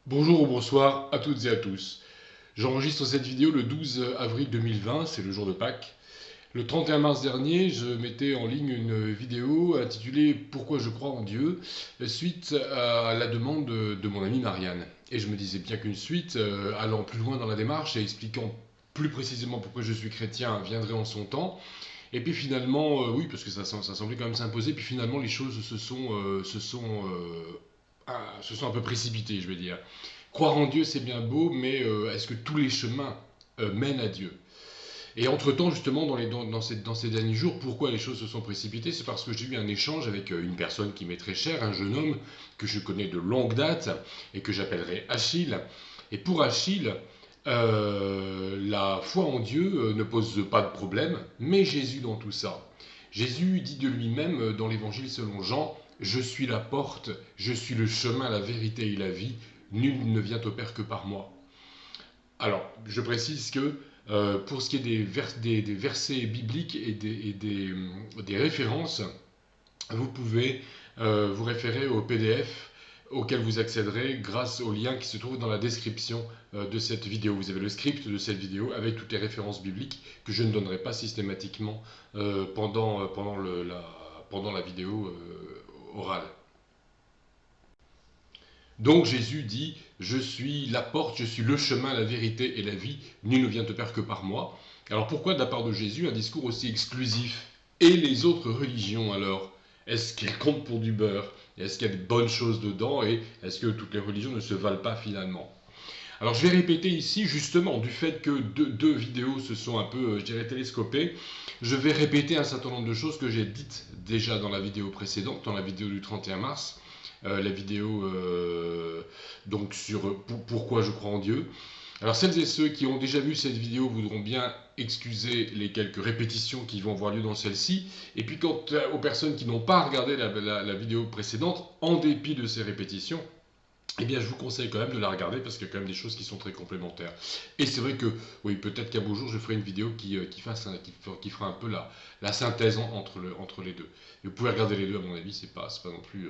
Bonjour ou bonsoir à toutes et à tous. J'enregistre cette vidéo le 12 avril 2020, c'est le jour de Pâques. Le 31 mars dernier, je mettais en ligne une vidéo intitulée Pourquoi je crois en Dieu, suite à la demande de mon amie Marianne. Et je me disais bien qu'une suite, allant plus loin dans la démarche et expliquant plus précisément pourquoi je suis chrétien, viendrait en son temps. Et puis finalement, oui, parce que ça semblait quand même s'imposer, puis finalement les choses se sont un peu précipitées, je veux dire. Croire en Dieu, c'est bien beau, mais est-ce que tous les chemins mènent à Dieu? Et entre-temps, justement, dans ces derniers jours, pourquoi les choses se sont précipitées? C'est parce que j'ai eu un échange avec une personne qui m'est très chère, un jeune homme que je connais de longue date et que j'appellerai Achille. Et pour Achille, la foi en Dieu ne pose pas de problème, mais Jésus dans tout ça. Jésus dit de lui-même dans l'évangile selon Jean, je suis la porte, je suis le chemin, la vérité et la vie, nul ne vient au Père que par moi. Alors, je précise que pour ce qui est des versets bibliques et des références, vous pouvez vous référer au PDF auquel vous accéderez grâce au lien qui se trouve dans la description de cette vidéo. Vous avez le script de cette vidéo avec toutes les références bibliques que je ne donnerai pas systématiquement pendant la vidéo orale. Donc Jésus dit, je suis la porte, je suis le chemin, la vérité et la vie, nul ne vient au Père que par moi. Alors pourquoi de la part de Jésus un discours aussi exclusif? Et les autres religions alors? Est-ce qu'elles comptent pour du beurre? Est-ce qu'il y a de bonnes choses dedans? Et est-ce que toutes les religions ne se valent pas finalement? Alors je vais répéter ici, justement, du fait que deux vidéos se sont un peu, je dirais, télescopées, je vais répéter un certain nombre de choses que j'ai dites déjà dans la vidéo précédente, dans la vidéo du 31 mars, la vidéo donc sur pourquoi je crois en Dieu. Alors celles et ceux qui ont déjà vu cette vidéo voudront bien excuser les quelques répétitions qui vont avoir lieu dans celle-ci. Et puis quant aux personnes qui n'ont pas regardé la vidéo précédente, en dépit de ces répétitions, eh bien, je vous conseille quand même de la regarder parce qu'il y a quand même des choses qui sont très complémentaires. Et c'est vrai que, oui, peut-être qu'un beau jour, je ferai une vidéo qui fera un peu la synthèse entre les deux. Et vous pouvez regarder les deux, à mon avis, c'est pas non plus.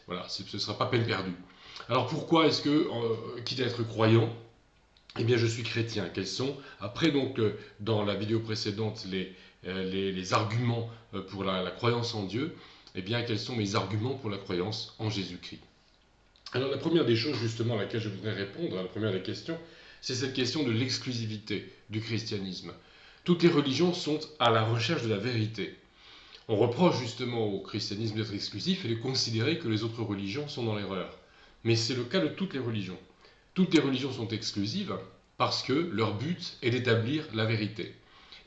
Voilà, ce ne sera pas peine perdue. Alors pourquoi est-ce que, quitte à être croyant, eh bien, je suis chrétien? Quels sont, après, donc, dans la vidéo précédente, les arguments pour la croyance en Dieu, eh bien, quels sont mes arguments pour la croyance en Jésus-Christ? Alors la première des choses justement à laquelle je voudrais répondre, à la première des questions, c'est cette question de l'exclusivité du christianisme. Toutes les religions sont à la recherche de la vérité. On reproche justement au christianisme d'être exclusif et de considérer que les autres religions sont dans l'erreur. Mais c'est le cas de toutes les religions. Toutes les religions sont exclusives parce que leur but est d'établir la vérité.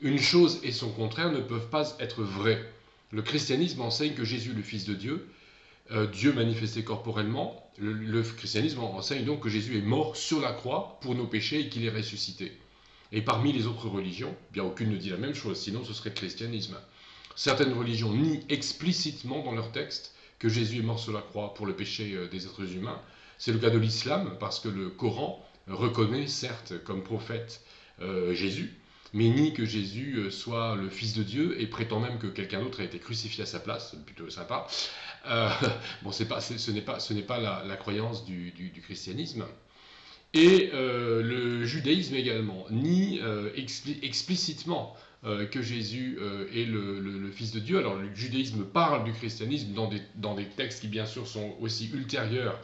Une chose et son contraire ne peuvent pas être vrais. Le christianisme enseigne que Jésus est le Fils de Dieu, Dieu manifesté corporellement. Le christianisme enseigne donc que Jésus est mort sur la croix pour nos péchés et qu'il est ressuscité. Et parmi les autres religions, bien aucune ne dit la même chose, sinon ce serait le christianisme. Certaines religions nient explicitement dans leur texte que Jésus est mort sur la croix pour le péché des êtres humains. C'est le cas de l'islam, parce que le Coran reconnaît certes comme prophète Jésus, mais nie que Jésus soit le Fils de Dieu et prétend même que quelqu'un d'autre a été crucifié à sa place, c'est plutôt sympa. Euh, bon, ce n'est pas la croyance du christianisme. Et le judaïsme également nie explicitement que Jésus est le Fils de Dieu. Alors le judaïsme parle du christianisme dans des textes qui bien sûr sont aussi ultérieurs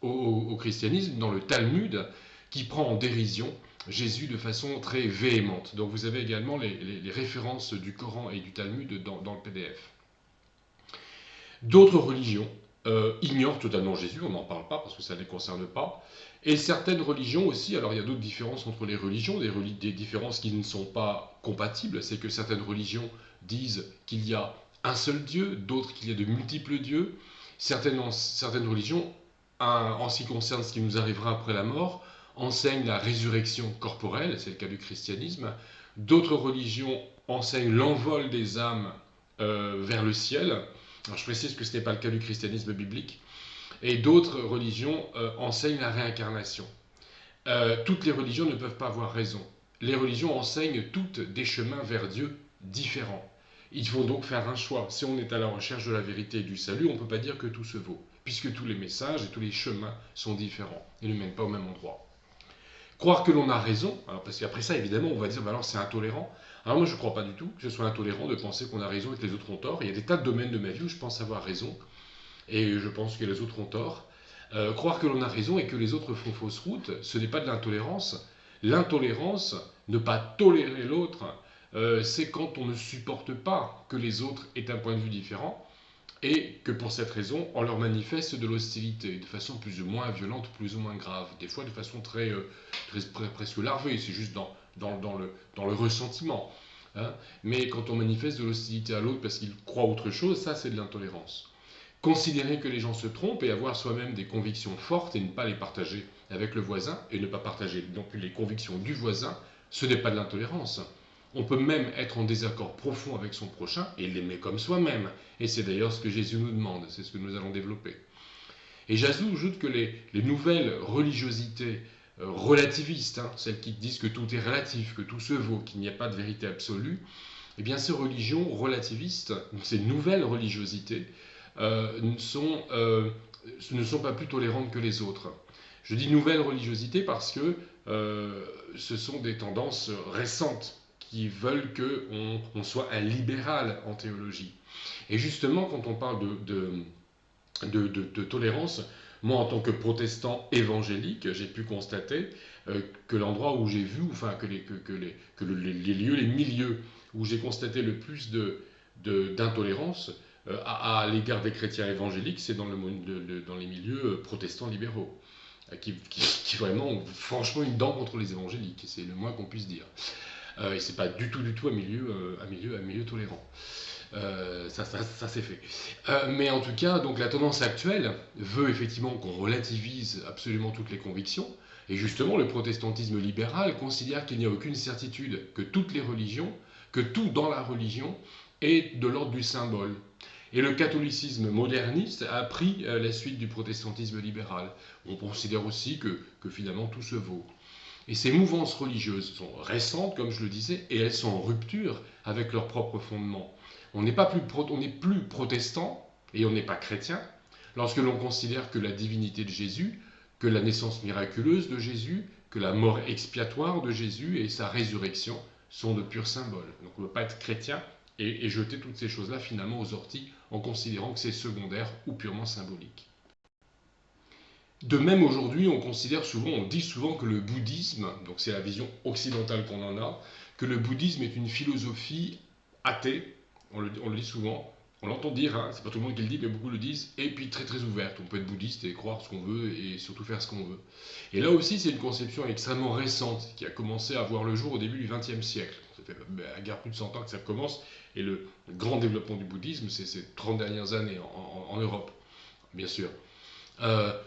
au christianisme, dans le Talmud, qui prend en dérision Jésus de façon très véhémente. Donc vous avez également les références du Coran et du Talmud dans le PDF. D'autres religions ignorent totalement Jésus, on n'en parle pas parce que ça ne les concerne pas. Et certaines religions aussi, alors il y a d'autres différences entre les religions, des différences qui ne sont pas compatibles, c'est que certaines religions disent qu'il y a un seul Dieu, d'autres qu'il y a de multiples dieux. Certaines religions, en ce qui concerne ce qui nous arrivera après la mort, enseignent la résurrection corporelle, c'est le cas du christianisme. D'autres religions enseignent l'envol des âmes vers le ciel. Alors je précise que ce n'est pas le cas du christianisme biblique. Et d'autres religions enseignent la réincarnation. Toutes les religions ne peuvent pas avoir raison. Les religions enseignent toutes des chemins vers Dieu différents. Il faut donc faire un choix. Si on est à la recherche de la vérité et du salut, on ne peut pas dire que tout se vaut. puisque tous les messages et tous les chemins sont différents et ne mènent pas au même endroit. Croire que l'on a raison, alors parce qu'après ça, évidemment, on va dire, bah alors c'est intolérant. Alors moi, je ne crois pas du tout que ce soit intolérant de penser qu'on a raison et que les autres ont tort. Il y a des tas de domaines de ma vie où je pense avoir raison, et je pense que les autres ont tort. Croire que l'on a raison et que les autres font fausse route, ce n'est pas de l'intolérance. L'intolérance, ne pas tolérer l'autre, c'est quand on ne supporte pas que les autres aient un point de vue différent, et que pour cette raison, on leur manifeste de l'hostilité, de façon plus ou moins violente, plus ou moins grave, des fois de façon presque larvée, c'est juste dans le ressentiment. Hein. Mais quand on manifeste de l'hostilité à l'autre parce qu'il croit autre chose, ça c'est de l'intolérance. Considérer que les gens se trompent et avoir soi-même des convictions fortes et ne pas les partager avec le voisin, et ne pas partager non plus les convictions du voisin, ce n'est pas de l'intolérance. On peut même être en désaccord profond avec son prochain et l'aimer comme soi-même. Et c'est d'ailleurs ce que Jésus nous demande, c'est ce que nous allons développer. Et j'ajoute que les nouvelles religiosités relativistes, celles qui disent que tout est relatif, que tout se vaut, qu'il n'y a pas de vérité absolue, eh bien ces religions relativistes, ces nouvelles religiosités, ne sont pas plus tolérantes que les autres. Je dis nouvelles religiosités parce que ce sont des tendances récentes qui veulent qu'on soit un libéral en théologie. Et justement, quand on parle de tolérance, moi en tant que protestant évangélique, j'ai pu constater que l'endroit où j'ai vu, enfin que les lieux, les milieux où j'ai constaté le plus d'intolérance à l'égard des chrétiens évangéliques, c'est dans les milieux protestants libéraux, qui vraiment ont franchement une dent contre les évangéliques, c'est le moins qu'on puisse dire. Et c'est pas du tout un milieu tolérant. Ça c'est fait. Mais en tout cas, donc la tendance actuelle veut effectivement qu'on relativise absolument toutes les convictions. Et justement, le protestantisme libéral considère qu'il n'y a aucune certitude, que toutes les religions, que tout dans la religion est de l'ordre du symbole. Et le catholicisme moderniste a pris la suite du protestantisme libéral. On considère aussi que finalement tout se vaut. Et ces mouvances religieuses sont récentes, comme je le disais, et elles sont en rupture avec leurs propres fondements. On n'est plus protestant, et on n'est pas chrétien, lorsque l'on considère que la divinité de Jésus, que la naissance miraculeuse de Jésus, que la mort expiatoire de Jésus et sa résurrection sont de purs symboles. Donc on ne peut pas être chrétien et jeter toutes ces choses-là finalement aux orties en considérant que c'est secondaire ou purement symbolique. De même, aujourd'hui, on dit souvent que le bouddhisme, donc c'est la vision occidentale qu'on en a, que le bouddhisme est une philosophie athée, on le dit souvent, on l'entend dire, c'est pas tout le monde qui le dit, mais beaucoup le disent, et puis très très ouverte, on peut être bouddhiste et croire ce qu'on veut, et surtout faire ce qu'on veut. Et là aussi, c'est une conception extrêmement récente, qui a commencé à voir le jour au début du XXe siècle. Ça fait à guère plus de 100 ans que ça commence, et le grand développement du bouddhisme, c'est ces 30 dernières années en Europe, bien sûr.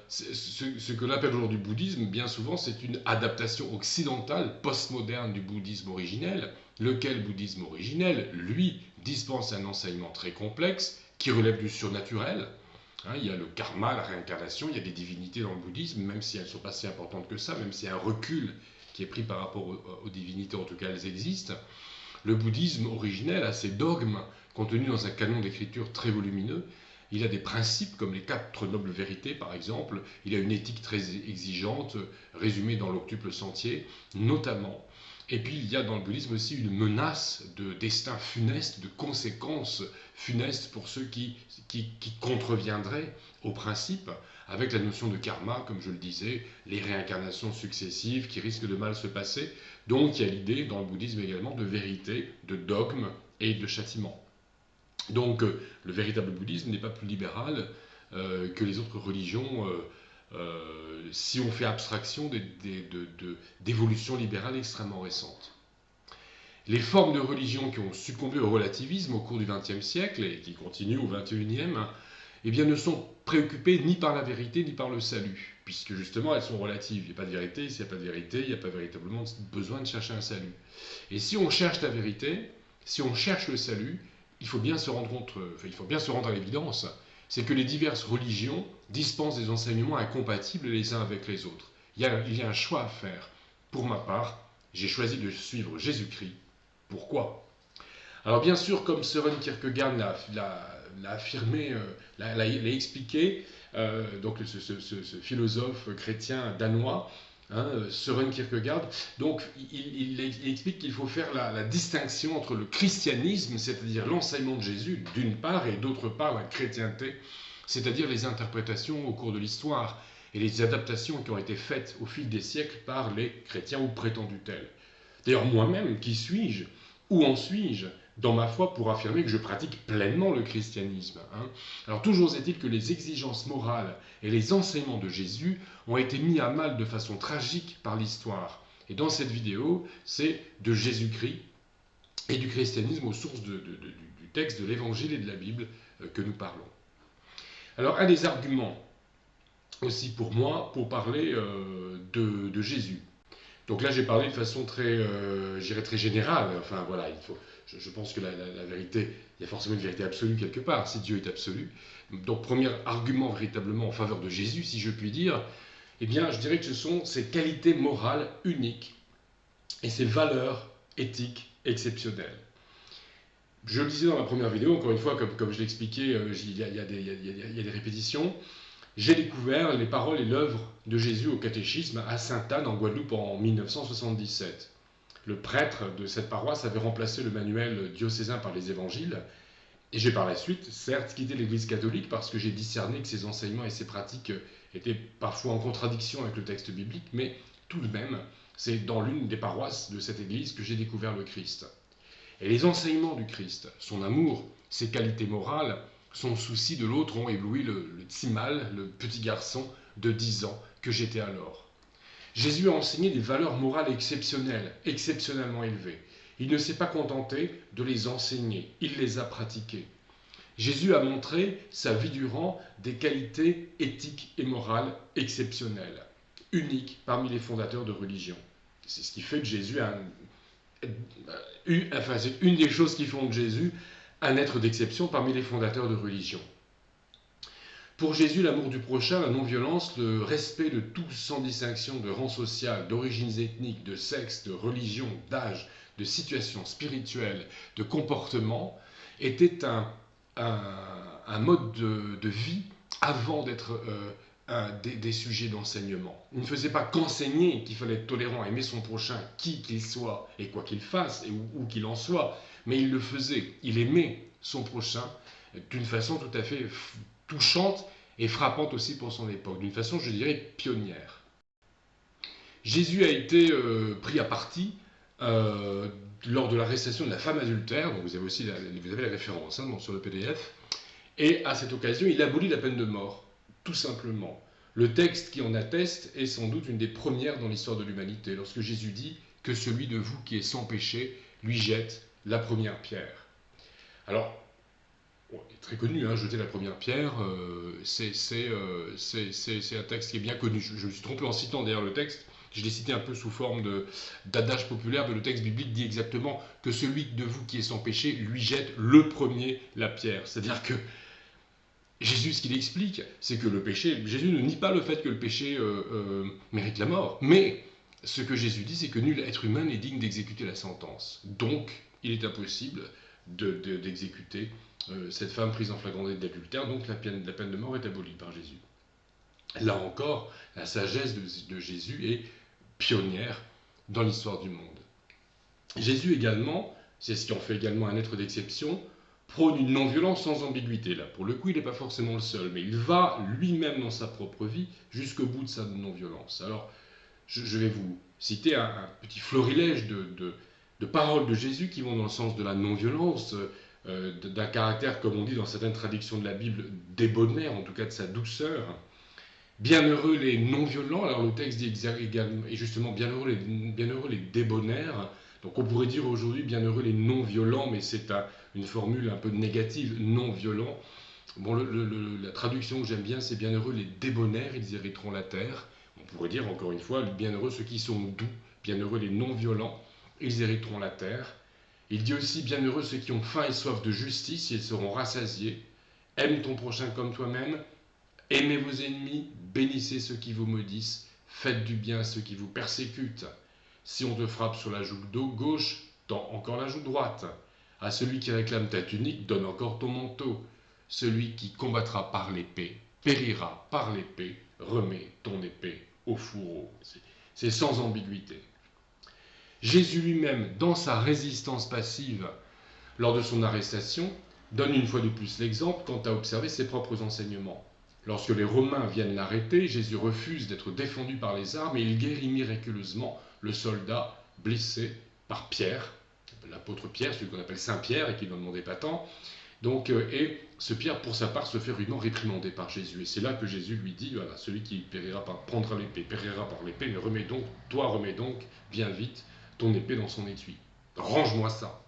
Ce que l'on appelle aujourd'hui bouddhisme, bien souvent, c'est une adaptation occidentale, postmoderne du bouddhisme originel, lequel bouddhisme originel, lui, dispense un enseignement très complexe qui relève du surnaturel. Il y a le karma, la réincarnation, il y a des divinités dans le bouddhisme, même si elles ne sont pas si importantes que ça, même s'il y a un recul qui est pris par rapport aux divinités, en tout cas elles existent. Le bouddhisme originel a ses dogmes contenus dans un canon d'écriture très volumineux. Il a des principes comme les 4 nobles vérités, par exemple. Il a une éthique très exigeante, résumée dans l'octuple sentier, notamment. Et puis, il y a dans le bouddhisme aussi une menace de destin funeste, de conséquences funestes pour ceux qui contreviendraient aux principes, avec la notion de karma, comme je le disais, les réincarnations successives qui risquent de mal se passer. Donc, il y a l'idée, dans le bouddhisme également, de vérité, de dogme et de châtiment. Donc le véritable bouddhisme n'est pas plus libéral que les autres religions si on fait abstraction d'évolutions libérales extrêmement récentes. Les formes de religion qui ont succombé au relativisme au cours du XXe siècle et qui continuent au XXIe, eh bien, ne sont préoccupées ni par la vérité ni par le salut, puisque justement elles sont relatives. Il n'y a pas de vérité, s'il n'y a pas de vérité, il n'y a pas véritablement besoin de chercher un salut. Et si on cherche la vérité, si on cherche le salut, il faut bien se rendre à l'évidence, c'est que les diverses religions dispensent des enseignements incompatibles les uns avec les autres. Il y a un choix à faire. Pour ma part, j'ai choisi de suivre Jésus-Christ. Pourquoi ? Alors bien sûr, comme Søren Kierkegaard l'a affirmé, l'a expliqué, donc ce philosophe chrétien danois, hein, Søren Kierkegaard. Donc il explique qu'il faut faire la distinction entre le christianisme, c'est-à-dire l'enseignement de Jésus d'une part, et d'autre part la chrétienté, c'est-à-dire les interprétations au cours de l'histoire et les adaptations qui ont été faites au fil des siècles par les chrétiens ou prétendus tels. D'ailleurs, moi-même, qui suis-je? Où en suis-je dans ma foi pour affirmer que je pratique pleinement le christianisme, hein? Alors toujours est-il que les exigences morales et les enseignements de Jésus ont été mis à mal de façon tragique par l'histoire. Et dans cette vidéo, c'est de Jésus-Christ et du christianisme aux sources du texte de l'Évangile et de la Bible que nous parlons. Alors un des arguments aussi pour moi pour parler de Jésus. Donc là, j'ai parlé de façon très, très générale. Enfin voilà, je pense que la vérité, il y a forcément une vérité absolue quelque part, si Dieu est absolu. Donc premier argument véritablement en faveur de Jésus, si je puis dire, eh bien, je dirais que ce sont ses qualités morales uniques et ses valeurs éthiques exceptionnelles. Je le disais dans la première vidéo, encore une fois, comme je l'expliquais, il y a des répétitions. J'ai découvert les paroles et l'œuvre de Jésus au catéchisme à Sainte-Anne en Guadeloupe en 1977. Le prêtre de cette paroisse avait remplacé le manuel diocésain par les évangiles, et j'ai par la suite, certes, quitté l'Église catholique parce que j'ai discerné que ses enseignements et ses pratiques étaient parfois en contradiction avec le texte biblique, mais tout de même, c'est dans l'une des paroisses de cette Église que j'ai découvert le Christ. Et les enseignements du Christ, son amour, ses qualités morales, son souci de l'autre ont ébloui le Tsimal, le petit garçon de 10 ans que j'étais alors. Jésus a enseigné des valeurs morales exceptionnelles, exceptionnellement élevées. Il ne s'est pas contenté de les enseigner, il les a pratiquées. Jésus a montré sa vie durant des qualités éthiques et morales exceptionnelles, uniques parmi les fondateurs de religion. C'est ce qui fait de Jésus c'est une des choses qui font de Jésus un être d'exception parmi les fondateurs de religion. Pour Jésus, l'amour du prochain, la non-violence, le respect de tous sans distinction de rang social, d'origines ethniques, de sexe, de religion, d'âge, de situation spirituelle, de comportement, était un mode de vie avant d'être des sujets d'enseignement. Il ne faisait pas qu'enseigner qu'il fallait être tolérant, aimer son prochain, qui qu'il soit et quoi qu'il fasse, et où qu'il en soit, mais il le faisait, il aimait son prochain d'une façon tout à fait touchante et frappante aussi pour son époque, d'une façon, je dirais, pionnière. Jésus a été pris à partie lors de l'arrestation de la femme adultère, donc vous avez la référence sur le PDF, et à cette occasion, il abolit la peine de mort, tout simplement. Le texte qui en atteste est sans doute une des premières dans l'histoire de l'humanité, lorsque Jésus dit que celui de vous qui est sans péché lui jette la première pierre. Alors, il est très connu, jeter la première pierre, c'est un texte qui est bien connu. Je me suis trompé en citant d'ailleurs le texte, je l'ai cité un peu sous forme d'adage populaire, mais le texte biblique dit exactement que celui de vous qui est sans péché lui jette le premier la pierre. C'est-à-dire que Jésus, ce qu'il explique, c'est que le péché, Jésus ne nie pas le fait que le péché mérite la mort, mais ce que Jésus dit, c'est que nul être humain n'est digne d'exécuter la sentence. Donc, il est impossible d'exécuter cette femme prise en flagrant délit d'adultère, donc la peine de mort est abolie par Jésus. Là encore, la sagesse de Jésus est pionnière dans l'histoire du monde. Jésus également, c'est ce qui en fait également un être d'exception, prône une non-violence sans ambiguïté. Là, pour le coup, il n'est pas forcément le seul, mais il va lui-même dans sa propre vie jusqu'au bout de sa non-violence. Alors, je vais vous citer un petit florilège de paroles de Jésus qui vont dans le sens de la non-violence, d'un caractère, comme on dit dans certaines traductions de la Bible, débonnaire, en tout cas de sa douceur. Bienheureux les non-violents, alors le texte dit également, et justement bienheureux les débonnaires. Donc on pourrait dire aujourd'hui bienheureux les non-violents, mais c'est une formule un peu négative, non-violent. Bon, la traduction que j'aime bien, c'est bienheureux les débonnaires, ils hériteront la terre. On pourrait dire encore une fois, bienheureux ceux qui sont doux, bienheureux les non-violents, ils hériteront la terre. Il dit aussi bienheureux ceux qui ont faim et soif de justice, ils seront rassasiés. Aime ton prochain comme toi-même, aimez vos ennemis, bénissez ceux qui vous maudissent, faites du bien à ceux qui vous persécutent. Si on te frappe sur la joue gauche, tends encore la joue droite. À celui qui réclame ta tunique, donne encore ton manteau. Celui qui combattra par l'épée périra par l'épée, remets ton épée au fourreau. C'est sans ambiguïté. Jésus lui-même, dans sa résistance passive lors de son arrestation, donne une fois de plus l'exemple quant à observer ses propres enseignements. Lorsque les Romains viennent l'arrêter, Jésus refuse d'être défendu par les armes et il guérit miraculeusement le soldat blessé par Pierre, l'apôtre Pierre, celui qu'on appelle Saint Pierre et qui n'en demandait pas tant. Donc, et ce Pierre, pour sa part, se fait rudement réprimander par Jésus. Et c'est là que Jésus lui dit, voilà, celui qui prendra l'épée, périra par l'épée, mais remets donc, bien vite, ton épée dans son étui. Range-moi ça.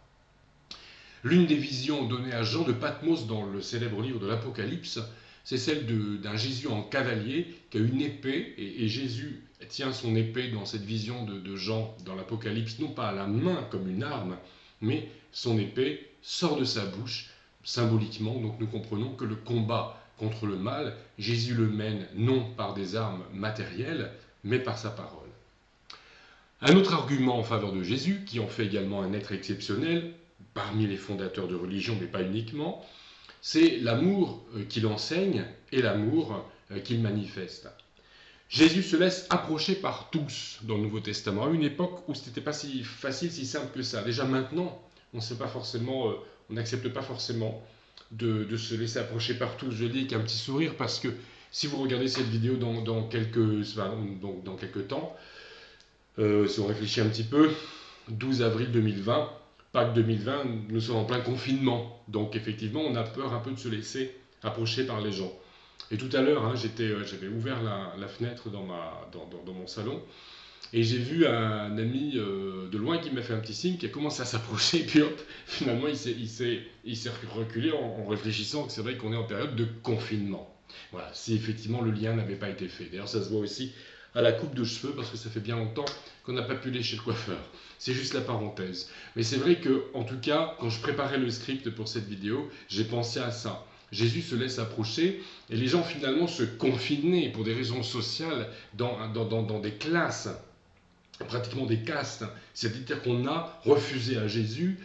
L'une des visions données à Jean de Patmos dans le célèbre livre de l'Apocalypse, c'est celle d'un Jésus en cavalier qui a une épée, et Jésus tient son épée dans cette vision de Jean dans l'Apocalypse, non pas à la main comme une arme, mais son épée sort de sa bouche, symboliquement. Donc nous comprenons que le combat contre le mal, Jésus le mène non par des armes matérielles, mais par sa parole. Un autre argument en faveur de Jésus, qui en fait également un être exceptionnel, parmi les fondateurs de religion, mais pas uniquement, c'est l'amour qu'il enseigne et l'amour qu'il manifeste. Jésus se laisse approcher par tous dans le Nouveau Testament, à une époque où ce n'était pas si facile, si simple que ça. Déjà maintenant, on n'accepte pas forcément de se laisser approcher par tous. Je le dis avec un petit sourire parce que si vous regardez cette vidéo dans quelques temps, si on réfléchit un petit peu, 12 avril 2020, Pâques 2020, nous sommes en plein confinement. Donc effectivement, on a peur un peu de se laisser approcher par les gens. Et tout à l'heure, j'avais ouvert la fenêtre dans mon salon et j'ai vu un ami de loin qui m'a fait un petit signe, qui a commencé à s'approcher, et puis hop, finalement il s'est reculé en réfléchissant que c'est vrai qu'on est en période de confinement. Voilà, si effectivement le lien n'avait pas été fait. D'ailleurs, ça se voit aussi à la coupe de cheveux, parce que ça fait bien longtemps qu'on n'a pas pu aller chez le coiffeur. C'est juste la parenthèse. Mais c'est vrai que, en tout cas, quand je préparais le script pour cette vidéo, j'ai pensé à ça. Jésus se laisse approcher et les gens finalement se confinaient pour des raisons sociales dans des classes, pratiquement des castes. C'est-à-dire qu'on a refusé à Jésus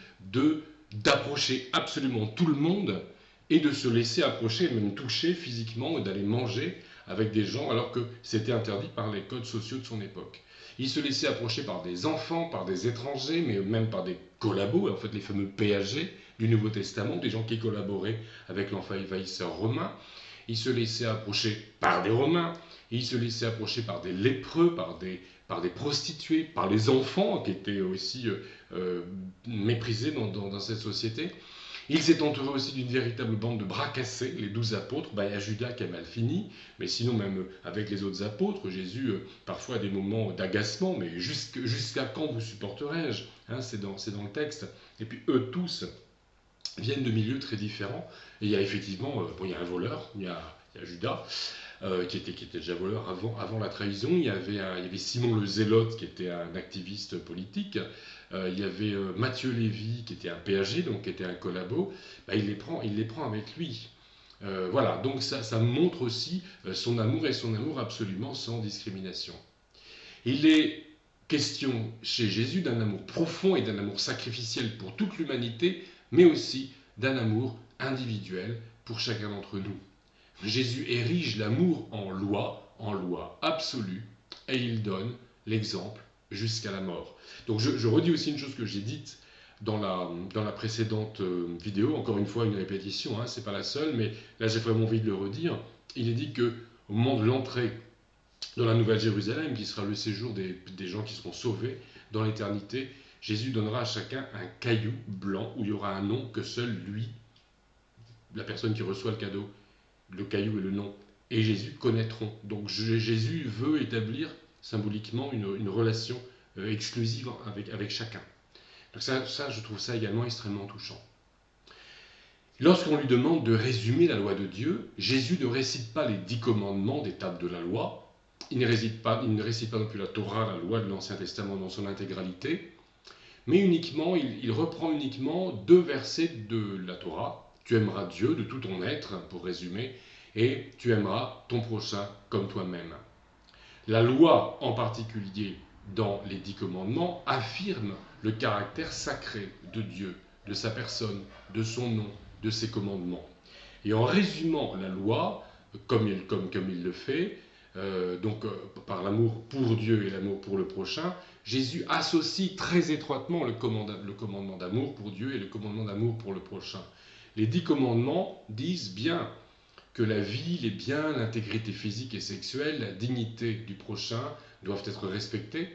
d'approcher absolument tout le monde et de se laisser approcher, même toucher physiquement, et d'aller manger avec des gens alors que c'était interdit par les codes sociaux de son époque. Il se laissait approcher par des enfants, par des étrangers, mais même par des collabos, en fait les fameux péagers du Nouveau Testament, des gens qui collaboraient avec l'envahisseur romain. Il se laissait approcher par des Romains, il se laissait approcher par des lépreux, par des prostituées, par les enfants qui étaient aussi méprisés dans cette société. Il s'est entouré aussi d'une véritable bande de bras cassés, les 12 apôtres. Il y a Judas qui a mal fini, mais sinon même avec les autres apôtres, Jésus parfois a des moments d'agacement, mais jusqu'à quand vous supporterai-je, c'est dans le texte. Et puis eux tous viennent de milieux très différents. Et il y a effectivement, il y a un voleur, il y a Judas, qui était déjà voleur avant la trahison. Il y avait Simon le Zélote, qui était un activiste politique. Il y avait Matthieu Lévy, qui était un péager, donc qui était un collabo. Il les prend avec lui. Voilà, donc ça montre aussi son amour, et son amour absolument sans discrimination. Il est question chez Jésus d'un amour profond et d'un amour sacrificiel pour toute l'humanité, mais aussi d'un amour individuel pour chacun d'entre nous. Jésus érige l'amour en loi absolue, et il donne l'exemple jusqu'à la mort. Donc je redis aussi une chose que j'ai dite dans la précédente vidéo, encore une fois une répétition, c'est pas la seule, mais là j'ai vraiment envie de le redire. Il est dit qu'au moment de l'entrée dans la Nouvelle Jérusalem, qui sera le séjour des gens qui seront sauvés dans l'éternité, Jésus donnera à chacun un caillou blanc où il y aura un nom que seul lui, la personne qui reçoit le cadeau, le caillou et le nom, et Jésus connaîtront. Donc Jésus veut établir symboliquement une relation exclusive avec chacun. Donc ça, je trouve ça également extrêmement touchant. Lorsqu'on lui demande de résumer la loi de Dieu, Jésus ne récite pas les 10 commandements des tables de la loi, il ne récite pas non plus la Torah, la loi de l'Ancien Testament dans son intégralité, mais il reprend uniquement 2 versets de la Torah. Tu aimeras Dieu de tout ton être, pour résumer, et tu aimeras ton prochain comme toi-même. La loi, en particulier dans les 10 commandements, affirme le caractère sacré de Dieu, de sa personne, de son nom, de ses commandements. Et en résumant la loi, comme il le fait, par l'amour pour Dieu et l'amour pour le prochain, Jésus associe très étroitement le commandement d'amour pour Dieu et le commandement d'amour pour le prochain. Les 10 commandements disent bien que la vie, les biens, l'intégrité physique et sexuelle, la dignité du prochain doivent être respectés,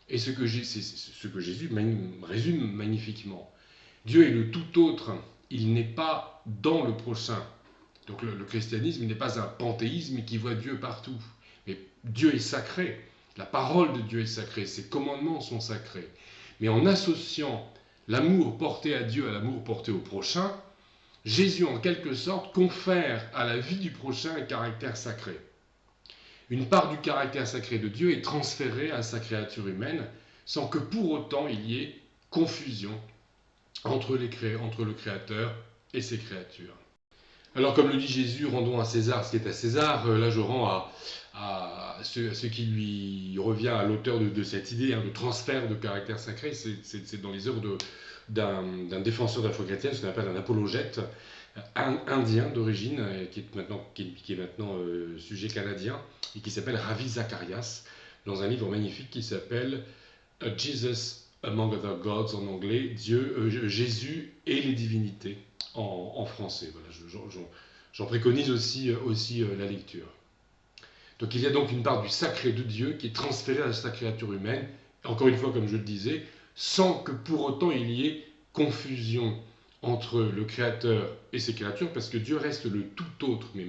et c'est ce que Jésus résume magnifiquement. Dieu est le tout autre, il n'est pas dans le prochain. Donc le christianisme n'est pas un panthéisme qui voit Dieu partout. Mais Dieu est sacré, la parole de Dieu est sacrée, ses commandements sont sacrés. Mais en associant l'amour porté à Dieu à l'amour porté au prochain, Jésus en quelque sorte confère à la vie du prochain un caractère sacré. Une part du caractère sacré de Dieu est transférée à sa créature humaine sans que pour autant il y ait confusion entre le Créateur et ses créatures. Alors comme le dit Jésus, rendons à César ce qui est à César, là je rends à ce qui lui revient à l'auteur de cette idée de transfert de caractère sacré, c'est dans les œuvres d'un défenseur de la foi chrétienne, ce qu'on appelle un apologète indien d'origine, qui est maintenant sujet canadien, et qui s'appelle Ravi Zacharias, dans un livre magnifique qui s'appelle Jesus Among Other Gods en anglais, Jésus et les divinités en français. Voilà, j'en préconise aussi la lecture. Donc il y a donc une part du sacré de Dieu qui est transférée à sa créature humaine, encore une fois comme je le disais, sans que pour autant il y ait confusion entre le Créateur et ses créatures, parce que Dieu reste le tout autre, mais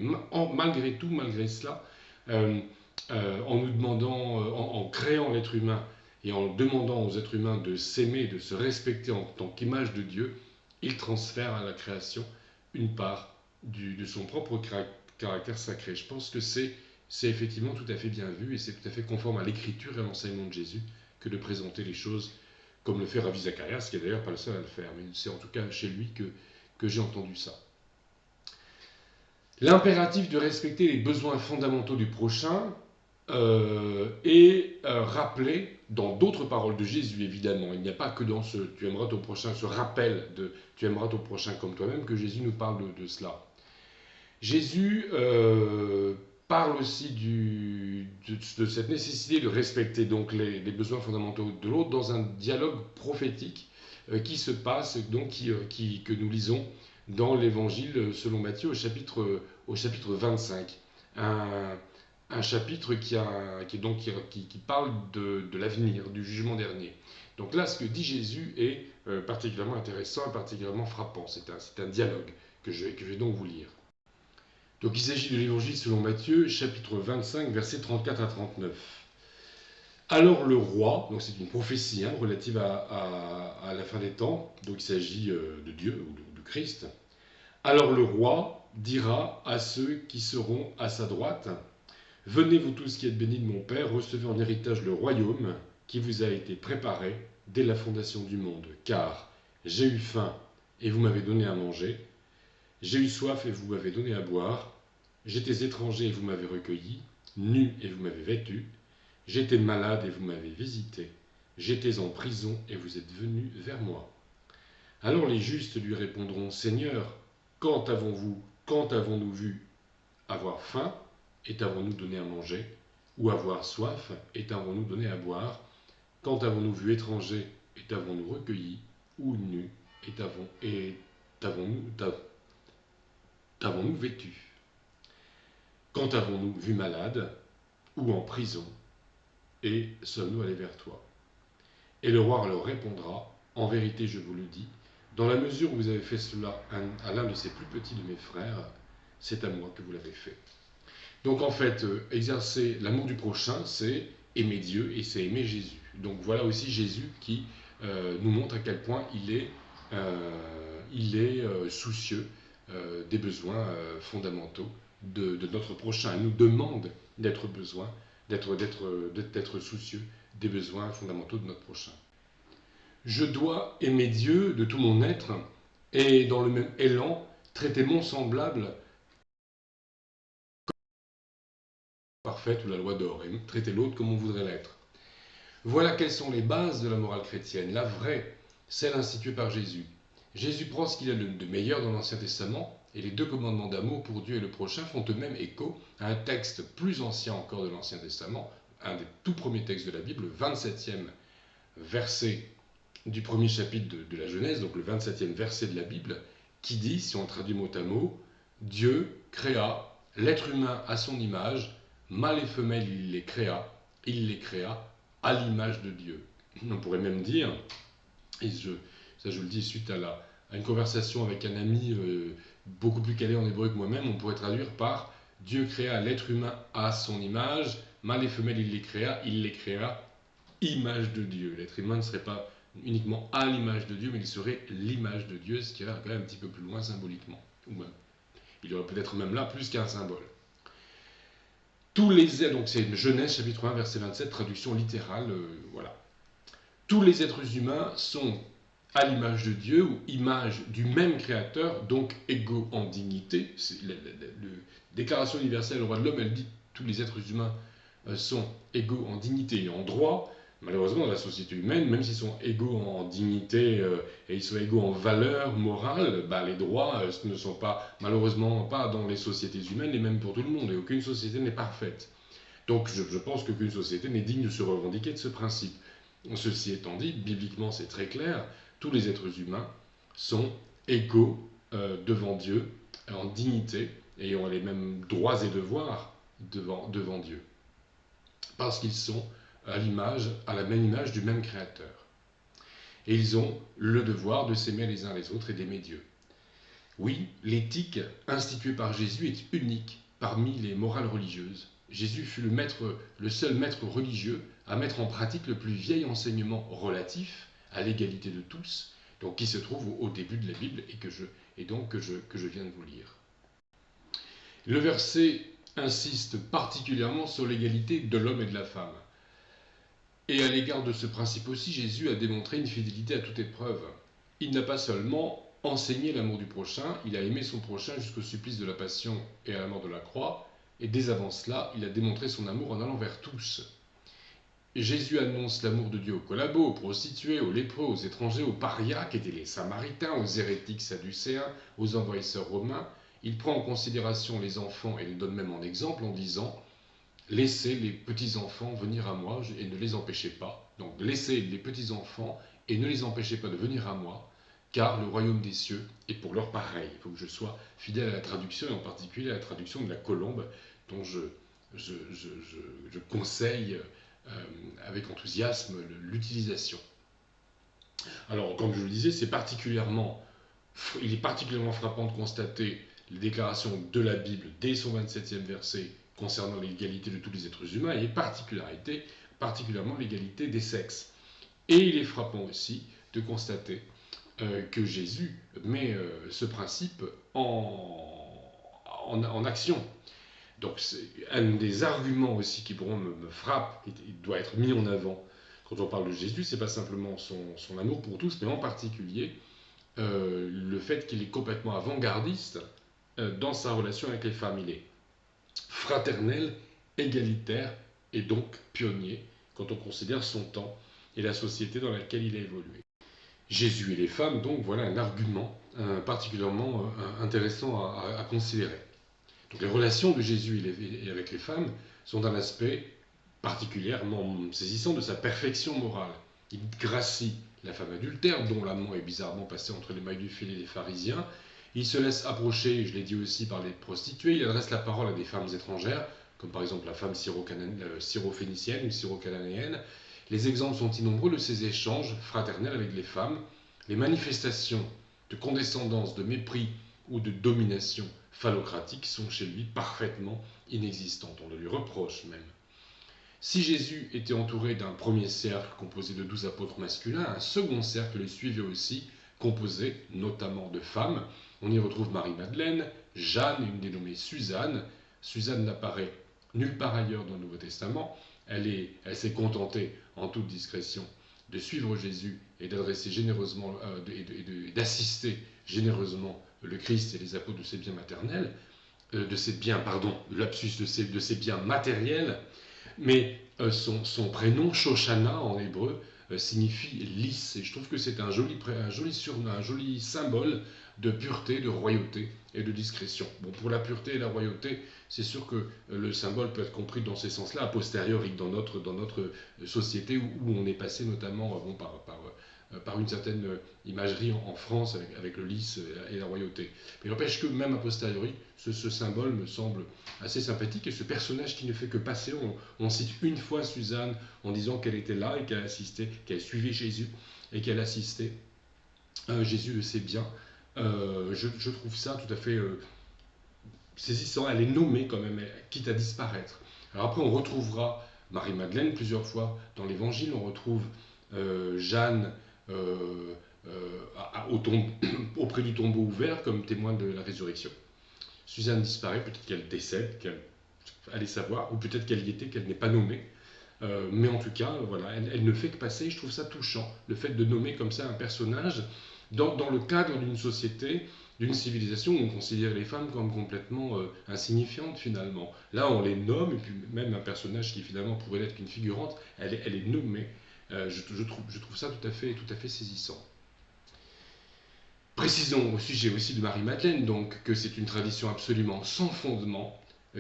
malgré tout, malgré cela, en nous demandant, en créant l'être humain et en demandant aux êtres humains de s'aimer, de se respecter en tant qu'image de Dieu, il transfère à la création une part de son propre caractère sacré. Je pense que c'est effectivement tout à fait bien vu et c'est tout à fait conforme à l'écriture et à l'enseignement de Jésus que de présenter les choses comme le fait Ravi Zacharias, qui n'est d'ailleurs pas le seul à le faire, mais c'est en tout cas chez lui que j'ai entendu ça. L'impératif de respecter les besoins fondamentaux du prochain est rappelé dans d'autres paroles de Jésus, évidemment. Il n'y a pas que dans ce « tu aimeras ton prochain », ce rappel de « tu aimeras ton prochain comme toi-même » que Jésus nous parle de cela. Jésus parle aussi de cette nécessité de respecter donc les besoins fondamentaux de l'autre dans un dialogue prophétique qui se passe, donc que nous lisons dans l'Évangile selon Matthieu au chapitre 25. Un chapitre qui parle de l'avenir, du jugement dernier. Donc là, ce que dit Jésus est particulièrement intéressant et particulièrement frappant. C'est un dialogue que je vais donc vous lire. Donc il s'agit de l'Évangile selon Matthieu, chapitre 25, versets 34 à 39. Alors le roi, donc c'est une prophétie relative à la fin des temps, donc il s'agit de Dieu ou de Christ. Alors le roi dira à ceux qui seront à sa droite, « Venez vous tous qui êtes bénis de mon Père, recevez en héritage le royaume qui vous a été préparé dès la fondation du monde. Car j'ai eu faim et vous m'avez donné à manger, j'ai eu soif et vous m'avez donné à boire, j'étais étranger et vous m'avez recueilli, nu et vous m'avez vêtu, j'étais malade et vous m'avez visité, j'étais en prison et vous êtes venus vers moi. » Alors les justes lui répondront, « Seigneur, quand avons-nous vu avoir faim et t'avons-nous donné à manger, ou avoir soif et t'avons-nous donné à boire? Quand avons-nous vu étranger et t'avons-nous recueilli, ou nu et t'avons-nous vêtu? Quand avons-nous vu malade ou en prison et sommes-nous allés vers toi? » Et le roi leur répondra, « En vérité, je vous le dis, dans la mesure où vous avez fait cela à l'un de ces plus petits de mes frères, c'est à moi que vous l'avez fait. » Donc en fait, exercer l'amour du prochain, c'est aimer Dieu et c'est aimer Jésus. Donc voilà aussi Jésus qui nous montre à quel point il est soucieux des besoins fondamentaux de notre prochain. Il nous demande d'être soucieux des besoins fondamentaux de notre prochain. Je dois aimer Dieu de tout mon être et dans le même élan traiter mon semblable parfaite ou la loi d'or et traiter l'autre comme on voudrait l'être. Voilà quelles sont les bases de la morale chrétienne, la vraie, celle instituée par Jésus. Jésus prend ce qu'il y a de meilleur dans l'Ancien Testament et les deux commandements d'amour pour Dieu et le prochain font eux-mêmes écho à un texte plus ancien encore de l'Ancien Testament, un des tout premiers textes de la Bible, le 27e verset du premier chapitre de la Genèse, donc le 27e verset de la Bible, qui dit, si on traduit mot à mot, Dieu créa l'être humain à son image, mâle et femelle il les créa à l'image de Dieu. On pourrait même dire, et ça je le dis suite à une conversation avec un ami beaucoup plus calé en hébreu que moi-même, on pourrait traduire par Dieu créa l'être humain à son image, mâle et femelle il les créa image de Dieu. L'être humain ne serait pas uniquement à l'image de Dieu, mais il serait l'image de Dieu, ce qui va quand même un petit peu plus loin symboliquement. Ou même, il y aurait peut-être même là plus qu'un symbole. Donc c'est Genèse chapitre 1 verset 27, traduction littérale, voilà. Tous les êtres humains sont à l'image de Dieu ou image du même créateur, donc égaux en dignité. La Déclaration universelle des droits de l'homme, elle dit tous les êtres humains sont égaux en dignité et en droit. Malheureusement, dans la société humaine, même s'ils sont égaux en dignité et ils sont égaux en valeur morale, les droits ne sont pas, malheureusement pas dans les sociétés humaines et même pour tout le monde. Et aucune société n'est parfaite. Donc je pense qu'aucune société n'est digne de se revendiquer de ce principe. Ceci étant dit, bibliquement c'est très clair, tous les êtres humains sont égaux devant Dieu, en dignité, et ont les mêmes droits et devoirs devant Dieu. Parce qu'ils sont à la même image du même Créateur. Et ils ont le devoir de s'aimer les uns les autres et d'aimer Dieu. Oui, l'éthique instituée par Jésus est unique parmi les morales religieuses. Jésus fut le seul maître religieux à mettre en pratique le plus vieil enseignement relatif à l'égalité de tous, donc qui se trouve au début de la Bible et que je viens de vous lire. Le verset insiste particulièrement sur l'égalité de l'homme et de la femme. Et à l'égard de ce principe aussi, Jésus a démontré une fidélité à toute épreuve. Il n'a pas seulement enseigné l'amour du prochain, il a aimé son prochain jusqu'au supplice de la passion et à la mort de la croix, et dès avant cela, il a démontré son amour en allant vers tous. Jésus annonce l'amour de Dieu aux collabos, aux prostituées, aux lépreux, aux étrangers, aux parias, qui étaient les Samaritains, aux hérétiques sadducéens, aux envahisseurs romains. Il prend en considération les enfants et les donne même en exemple en disant « Laissez les petits-enfants venir à moi et ne les empêchez pas. » Donc laissez les petits-enfants et ne les empêchez pas de venir à moi, car le royaume des cieux est pour leur pareil. Il faut que je sois fidèle à la traduction, et en particulier à la traduction de la Colombe, dont je conseille avec enthousiasme l'utilisation. Alors, comme je le disais, il est particulièrement frappant de constater les déclarations de la Bible dès son 27e verset concernant l'égalité de tous les êtres humains et particulièrement l'égalité des sexes. Et il est frappant aussi de constater que Jésus met ce principe en action. Donc un des arguments aussi qui pour moi me frappe, il doit être mis en avant quand on parle de Jésus, c'est pas simplement son amour pour tous, mais en particulier le fait qu'il est complètement avant-gardiste dans sa relation avec les femmes. Il est fraternel, égalitaire et donc pionnier quand on considère son temps et la société dans laquelle il a évolué. Jésus et les femmes, donc voilà un argument particulièrement intéressant à considérer. Donc les relations de Jésus et avec les femmes sont d'un aspect particulièrement saisissant de sa perfection morale. Il gracie la femme adultère, dont l'amant est bizarrement passé entre les mailles du filet des pharisiens. Il se laisse approcher, je l'ai dit aussi, par les prostituées. Il adresse la parole à des femmes étrangères, comme par exemple la femme syro-phénicienne ou syro-cananéenne. Les exemples sont innombreux de ces échanges fraternels avec les femmes. Les manifestations de condescendance, de mépris ou de domination phallocratique sont chez lui parfaitement inexistantes. On le lui reproche même. Si Jésus était entouré d'un premier cercle composé de 12 apôtres masculins, un second cercle le suivait aussi, composé notamment de femmes. On y retrouve Marie-Madeleine, Jeanne, une dénommée Suzanne. Suzanne n'apparaît nulle part ailleurs dans le Nouveau Testament. Elle s'est contentée, en toute discrétion, de suivre Jésus et d'adresser généreusement, d'assister généreusement le Christ et les apôtres de ses biens maternels, de ses biens matériels, mais son prénom, Shoshana en hébreu, signifie lys. Et je trouve que c'est un joli symbole de pureté, de royauté et de discrétion. Bon, pour la pureté et la royauté, c'est sûr que le symbole peut être compris dans ces sens-là, a posteriori, dans notre société où on est passé notamment par une certaine imagerie en France avec le lys et la royauté. Mais n'empêche que même a posteriori, ce symbole me semble assez sympathique, et ce personnage qui ne fait que passer, on cite une fois Suzanne en disant qu'elle était là et qu'elle assistait, qu'elle suivait Jésus et qu'elle assistait. Jésus le sait bien. Je trouve ça tout à fait saisissant. Elle est nommée quand même, quitte à disparaître. Alors après, on retrouvera Marie-Madeleine plusieurs fois dans l'Évangile. On retrouve Jeanne auprès du tombeau ouvert comme témoin de la résurrection. Suzanne disparaît, peut-être qu'elle décède, allez savoir, ou peut-être qu'elle y était, qu'elle n'est pas nommée. Mais en tout cas, voilà, elle ne fait que passer. Je trouve ça touchant, le fait de nommer comme ça un personnage dans le cadre d'une société, d'une civilisation où on considère les femmes comme complètement insignifiantes finalement. Là, on les nomme, et puis même un personnage qui finalement pourrait n'être qu'une figurante, elle est nommée. Je trouve ça tout à fait saisissant. Précisons au sujet aussi de Marie-Madeleine, donc, que c'est une tradition absolument sans fondement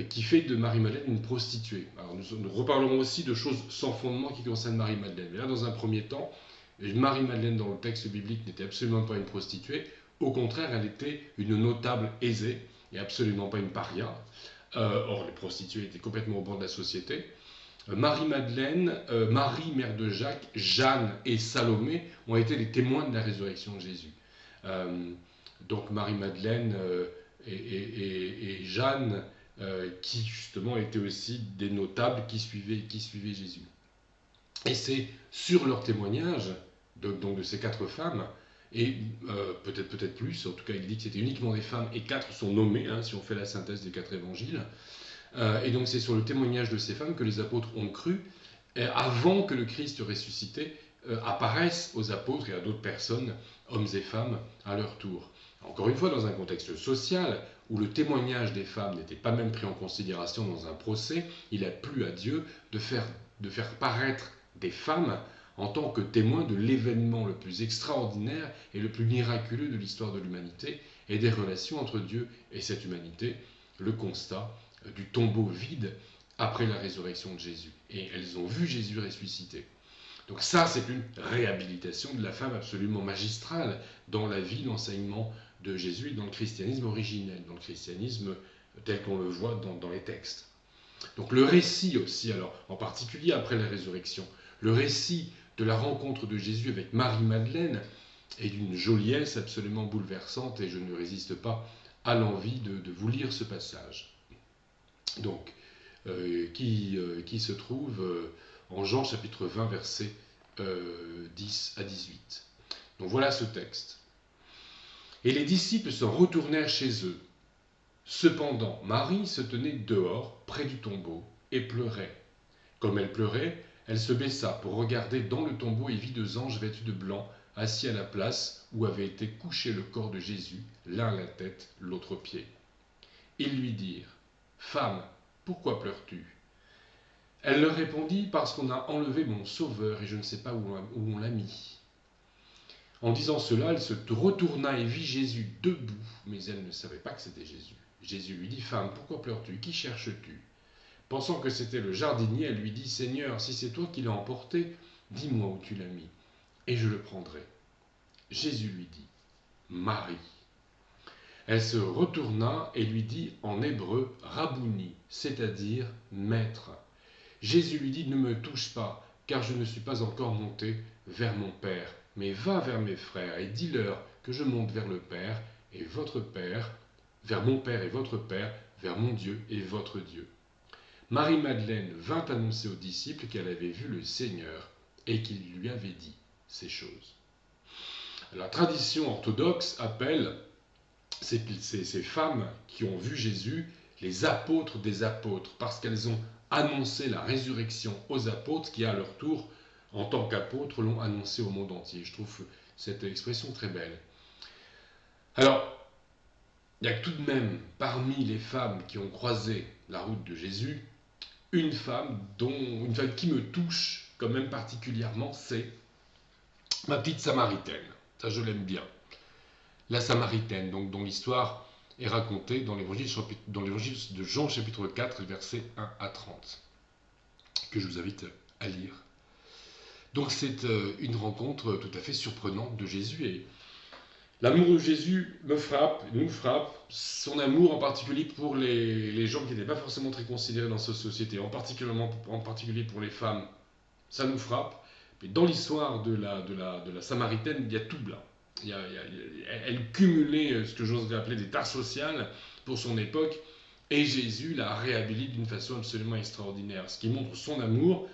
qui fait de Marie-Madeleine une prostituée. Alors nous reparlerons aussi de choses sans fondement qui concernent Marie-Madeleine. Mais là, dans un premier temps, Marie-Madeleine dans le texte biblique n'était absolument pas une prostituée. Au contraire, elle était une notable aisée et absolument pas une paria. Or, les prostituées étaient complètement au bord de la société. Marie-Madeleine, Marie, mère de Jacques, Jeanne et Salomé ont été les témoins de la résurrection de Jésus. Donc Marie-Madeleine et Jeanne, qui justement étaient aussi des notables qui suivaient Jésus. Et c'est sur leur témoignage, donc de ces 4 femmes, et peut-être plus, en tout cas il dit que c'était uniquement des femmes, et 4 sont nommées, si on fait la synthèse des 4 évangiles, et donc c'est sur le témoignage de ces femmes que les apôtres ont cru, avant que le Christ ressuscité apparaisse aux apôtres et à d'autres personnes, hommes et femmes, à leur tour. Encore une fois, dans un contexte social, où le témoignage des femmes n'était pas même pris en considération dans un procès, il a plu à Dieu de faire paraître des femmes en tant que témoins de l'événement le plus extraordinaire et le plus miraculeux de l'histoire de l'humanité et des relations entre Dieu et cette humanité, le constat du tombeau vide après la résurrection de Jésus. Et elles ont vu Jésus ressuscité. Donc ça, c'est une réhabilitation de la femme absolument magistrale dans la vie, l'enseignement de Jésus et dans le christianisme originel, dans le christianisme tel qu'on le voit dans les textes. Donc le récit aussi, alors en particulier après la résurrection, le récit de la rencontre de Jésus avec Marie-Madeleine est d'une joliesse absolument bouleversante, et je ne résiste pas à l'envie de vous lire ce passage. Donc, qui se trouve en Jean chapitre 20, versets 10 à 18. Donc voilà ce texte. Et les disciples s'en retournèrent chez eux. Cependant, Marie se tenait dehors, près du tombeau, et pleurait. Comme elle pleurait, elle se baissa pour regarder dans le tombeau et vit 2 anges vêtus de blanc, assis à la place où avait été couché le corps de Jésus, l'un à la tête, l'autre au pied. Ils lui dirent : « Femme, pourquoi pleures-tu ? » Elle leur répondit : « Parce qu'on a enlevé mon sauveur, et je ne sais pas où on l'a mis. » En disant cela, elle se retourna et vit Jésus debout, mais elle ne savait pas que c'était Jésus. Jésus lui dit : « Femme, pourquoi pleures-tu ? Qui cherches-tu ? » Pensant que c'était le jardinier, elle lui dit : « Seigneur, si c'est toi qui l'as emporté, dis-moi où tu l'as mis, et je le prendrai. » Jésus lui dit : « Marie. » Elle se retourna et lui dit en hébreu : « Rabouni », c'est-à-dire « maître ». Jésus lui dit : « Ne me touche pas, car je ne suis pas encore monté vers mon Père, mais va vers mes frères et dis-leur que je monte vers le Père et votre Père, vers mon Père et votre Père, vers mon Dieu et votre Dieu. » Marie-Madeleine vint annoncer aux disciples qu'elle avait vu le Seigneur et qu'il lui avait dit ces choses. La tradition orthodoxe appelle ces femmes qui ont vu Jésus les apôtres des apôtres, parce qu'elles ont annoncé la résurrection aux apôtres qui, à leur tour, en tant qu'apôtres, l'ont annoncé au monde entier. Je trouve cette expression très belle. Alors, il y a tout de même, parmi les femmes qui ont croisé la route de Jésus, une femme qui me touche quand même particulièrement, c'est Ma petite Samaritaine, ça je l'aime bien. La Samaritaine, donc, dont l'histoire est racontée dans l'évangile de Jean, chapitre 4, versets 1 à 30, que je vous invite à lire. Donc c'est une rencontre tout à fait surprenante de Jésus. Et l'amour de Jésus me frappe, nous frappe, son amour en particulier pour les gens qui n'étaient pas forcément très considérés dans cette société, en particulier pour les femmes, ça nous frappe. Mais dans l'histoire de la Samaritaine, il y a tout blanc. Elle cumulait ce que j'oserais appeler des tares sociales pour son époque, et Jésus la réhabilite d'une façon absolument extraordinaire, ce qui montre son amour,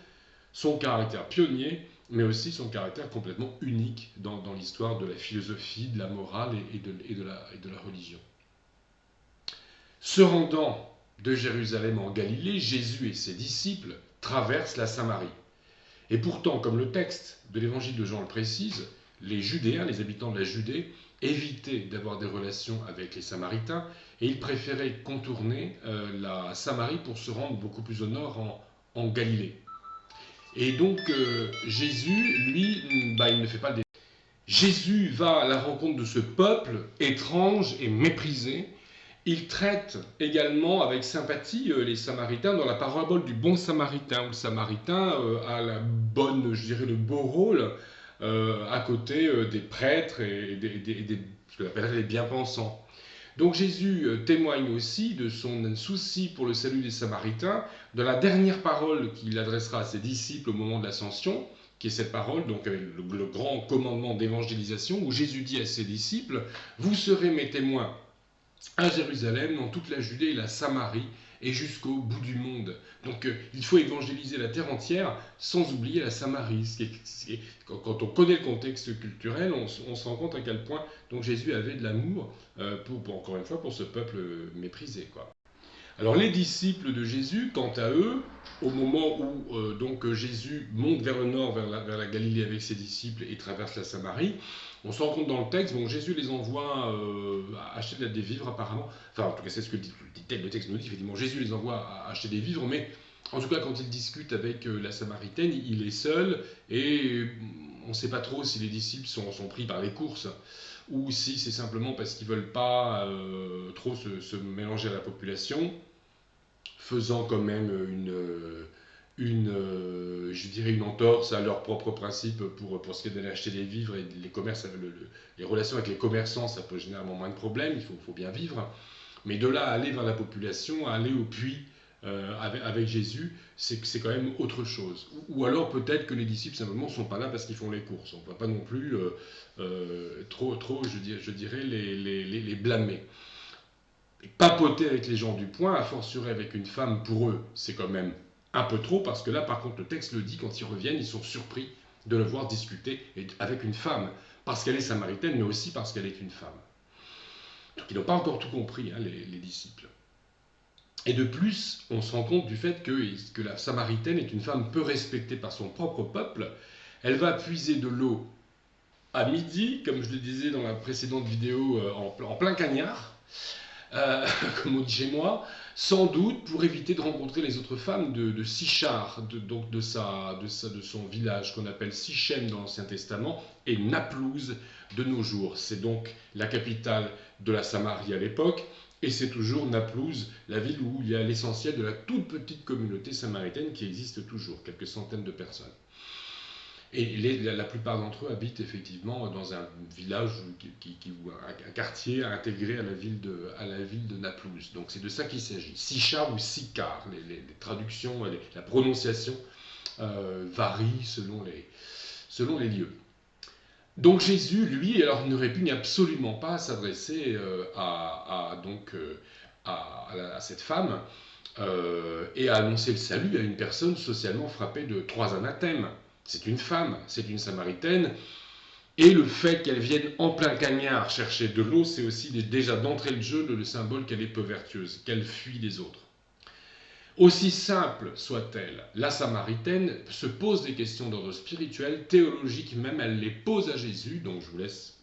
son caractère pionnier, mais aussi son caractère complètement unique dans l'histoire de la philosophie, de la morale et de la religion. Se rendant de Jérusalem en Galilée, Jésus et ses disciples traversent la Samarie. Et pourtant, comme le texte de l'évangile de Jean le précise, les Judéens, les habitants de la Judée, évitaient d'avoir des relations avec les Samaritains et ils préféraient contourner la Samarie pour se rendre beaucoup plus au nord en Galilée. Et donc Jésus, lui, il ne fait pas le détour. Jésus va à la rencontre de ce peuple étrange et méprisé. Il traite également avec sympathie les Samaritains dans la parabole du bon Samaritain, où le Samaritain a la bonne, je dirais, le beau rôle à côté des prêtres et ce qu'on appellerait les bien-pensants. Donc Jésus témoigne aussi de son souci pour le salut des Samaritains dans la dernière parole qu'il adressera à ses disciples au moment de l'ascension, qui est cette parole, donc le grand commandement d'évangélisation, où Jésus dit à ses disciples « Vous serez mes témoins à Jérusalem, dans toute la Judée et la Samarie, et jusqu'au bout du monde. » Donc il faut évangéliser la terre entière sans oublier la Samarie. Quand on connaît le contexte culturel, on se rend compte à quel point donc, Jésus avait de l'amour, encore une fois, pour ce peuple méprisé, quoi. Alors les disciples de Jésus, quant à eux, au moment où donc Jésus monte vers le nord, vers la Galilée avec ses disciples et traverse la Samarie, on se rend compte dans le texte, bon, Jésus les envoie acheter des vivres apparemment, enfin en tout cas c'est ce que le texte nous dit, effectivement Jésus les envoie acheter des vivres, mais en tout cas quand il discute avec la Samaritaine, il est seul et on ne sait pas trop si les disciples sont pris par les courses ou si c'est simplement parce qu'ils ne veulent pas trop se mélanger à la population, faisant quand même je dirais une entorse à leurs propres principes pour ce qui est d'aller acheter des vivres et les relations avec les commerçants, ça pose généralement moins de problèmes, il faut bien vivre. Mais de là à aller vers la population, à aller au puits avec Jésus, c'est quand même autre chose. Ou alors peut-être que les disciples simplement ne sont pas là parce qu'ils font les courses. On ne va pas non plus trop je dirais, les blâmer. Et papoter avec les gens du point, à fortiori avec une femme, pour eux, c'est quand même un peu trop, parce que là, par contre, le texte le dit, quand ils reviennent, ils sont surpris de le voir discuter avec une femme, parce qu'elle est samaritaine, mais aussi parce qu'elle est une femme. Donc ils n'ont pas encore tout compris, hein, les disciples. Et de plus, on se rend compte du fait que la Samaritaine est une femme peu respectée par son propre peuple. Elle va puiser de l'eau à midi, comme je le disais dans la précédente vidéo, en plein cagnard, comme on dit chez moi, sans doute pour éviter de rencontrer les autres femmes de Sichar, donc de son village qu'on appelle Sichem dans l'Ancien Testament, et Naplouse de nos jours. C'est donc la capitale de la Samarie à l'époque. Et c'est toujours Naplouse, la ville où il y a l'essentiel de la toute petite communauté samaritaine qui existe toujours, quelques centaines de personnes. Et la plupart d'entre eux habitent effectivement dans un village, ou un quartier intégré à la ville de Naplouse. Donc c'est de ça qu'il s'agit. Sichar ou Sicar, les traductions, la prononciation varie selon les lieux. Donc Jésus, lui, alors ne répugne absolument pas à s'adresser à cette femme et à annoncer le salut à une personne socialement frappée de 3 anathèmes. C'est une femme, c'est une Samaritaine, et le fait qu'elle vienne en plein cagnard chercher de l'eau, c'est aussi déjà d'entrée de jeu le symbole qu'elle est peu vertueuse, qu'elle fuit les autres. Aussi simple soit-elle, la Samaritaine se pose des questions d'ordre spirituel, théologique même, elle les pose à Jésus, donc je vous laisse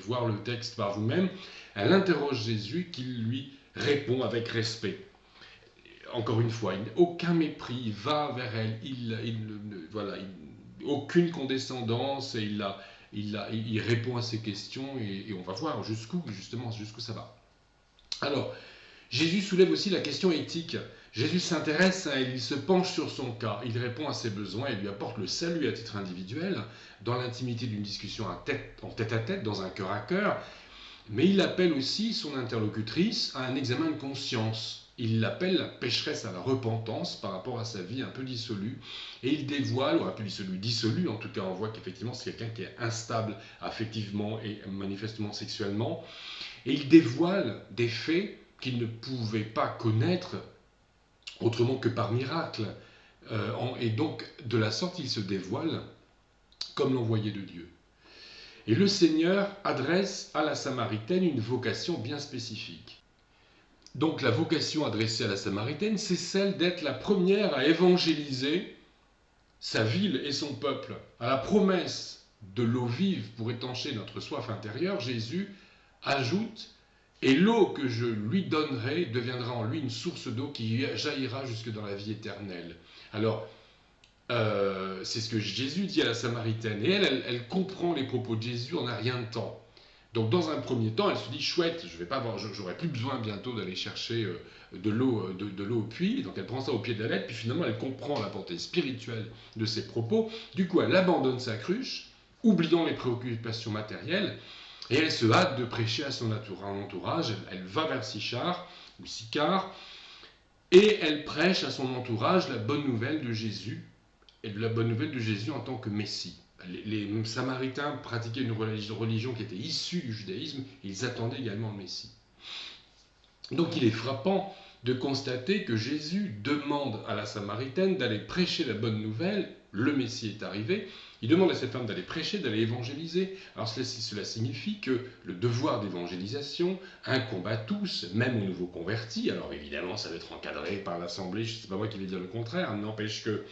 voir le texte par vous-même. Elle interroge Jésus qui lui répond avec respect. Encore une fois, aucun mépris, il va vers elle, aucune condescendance, et il répond à ces questions, et on va voir jusqu'où ça va. Alors, Jésus soulève aussi la question éthique. Jésus s'intéresse à elle, il se penche sur son cas, il répond à ses besoins et lui apporte le salut à titre individuel, dans l'intimité d'une discussion en tête-à-tête, dans un cœur à cœur, mais il appelle aussi son interlocutrice à un examen de conscience. Il l'appelle la pécheresse à la repentance par rapport à sa vie un peu dissolue, et il dévoile, ou un peu dissolue, en tout cas on voit qu'effectivement c'est quelqu'un qui est instable affectivement et manifestement sexuellement, et il dévoile des faits qu'il ne pouvait pas connaître autrement que par miracle. Et donc, de la sorte, il se dévoile comme l'envoyé de Dieu. Et le Seigneur adresse à la Samaritaine une vocation bien spécifique. Donc, la vocation adressée à la Samaritaine, c'est celle d'être la première à évangéliser sa ville et son peuple. À la promesse de l'eau vive pour étancher notre soif intérieure, Jésus ajoute: et l'eau que je lui donnerai deviendra en lui une source d'eau qui jaillira jusque dans la vie éternelle. Alors, c'est ce que Jésus dit à la Samaritaine. Et elle comprend les propos de Jésus en un rien de temps. Donc, dans un premier temps, elle se dit: chouette, j'aurai plus besoin bientôt d'aller chercher de l'eau au puits. Donc, elle prend ça au pied de la lettre. Puis finalement, elle comprend la portée spirituelle de ses propos. Du coup, elle abandonne sa cruche, oubliant les préoccupations matérielles. Et elle se hâte de prêcher à son entourage. Elle va vers Sychar, ou Sychar, et elle prêche à son entourage la bonne nouvelle de Jésus, et la bonne nouvelle de Jésus en tant que Messie. Les Samaritains pratiquaient une religion qui était issue du judaïsme, ils attendaient également le Messie. Donc il est frappant de constater que Jésus demande à la Samaritaine d'aller prêcher la bonne nouvelle. Le Messie est arrivé. Il demande à cette femme d'aller prêcher, d'aller évangéliser. Alors cela signifie que le devoir d'évangélisation incombe à tous, même aux nouveaux convertis. Alors évidemment, ça va être encadré par l'Assemblée, je ne sais pas moi qui vais dire le contraire, n'empêche que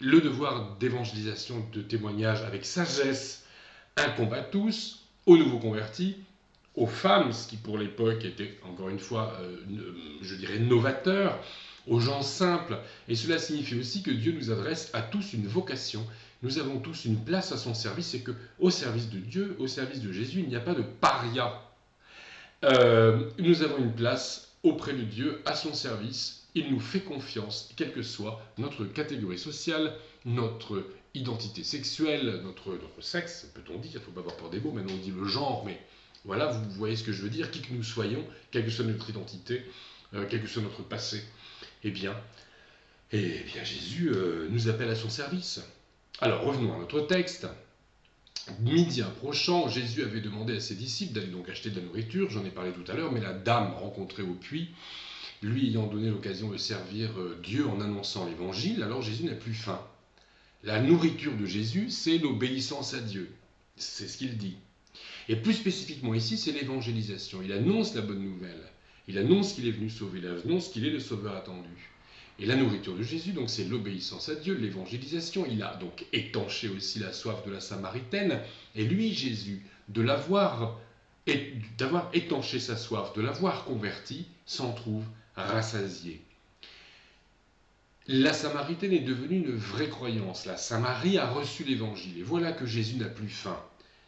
le devoir d'évangélisation, de témoignage avec sagesse, incombe à tous, aux nouveaux convertis, aux femmes, ce qui pour l'époque était encore une fois, je dirais, novateur, aux gens simples. Et cela signifie aussi que Dieu nous adresse à tous une vocation. Nous avons tous une place à son service, et qu'au service de Dieu, au service de Jésus, il n'y a pas de paria. Nous avons une place auprès de Dieu, à son service. Il nous fait confiance, quelle que soit notre catégorie sociale, notre identité sexuelle, notre sexe, peut-on dire, il ne faut pas avoir peur des mots, maintenant on dit le genre, mais voilà, vous voyez ce que je veux dire, qui que nous soyons, quelle que soit notre identité, quel que soit notre passé, eh bien Jésus nous appelle à son service. Alors revenons à notre texte. Midi approchant, Jésus avait demandé à ses disciples d'aller donc acheter de la nourriture, j'en ai parlé tout à l'heure, mais la dame rencontrée au puits, lui ayant donné l'occasion de servir Dieu en annonçant l'évangile, alors Jésus n'a plus faim. La nourriture de Jésus, c'est l'obéissance à Dieu. C'est ce qu'il dit. Et plus spécifiquement ici, c'est l'évangélisation. Il annonce la bonne nouvelle. Il annonce qu'il est venu sauver. Il annonce qu'il est le sauveur attendu. Et la nourriture de Jésus, donc c'est l'obéissance à Dieu, l'évangélisation. Il a donc étanché aussi la soif de la Samaritaine. Et lui, Jésus, d'avoir étanché sa soif, de l'avoir converti, s'en trouve rassasié. La Samaritaine est devenue une vraie croyance. La Samarie a reçu l'évangile. Et voilà que Jésus n'a plus faim.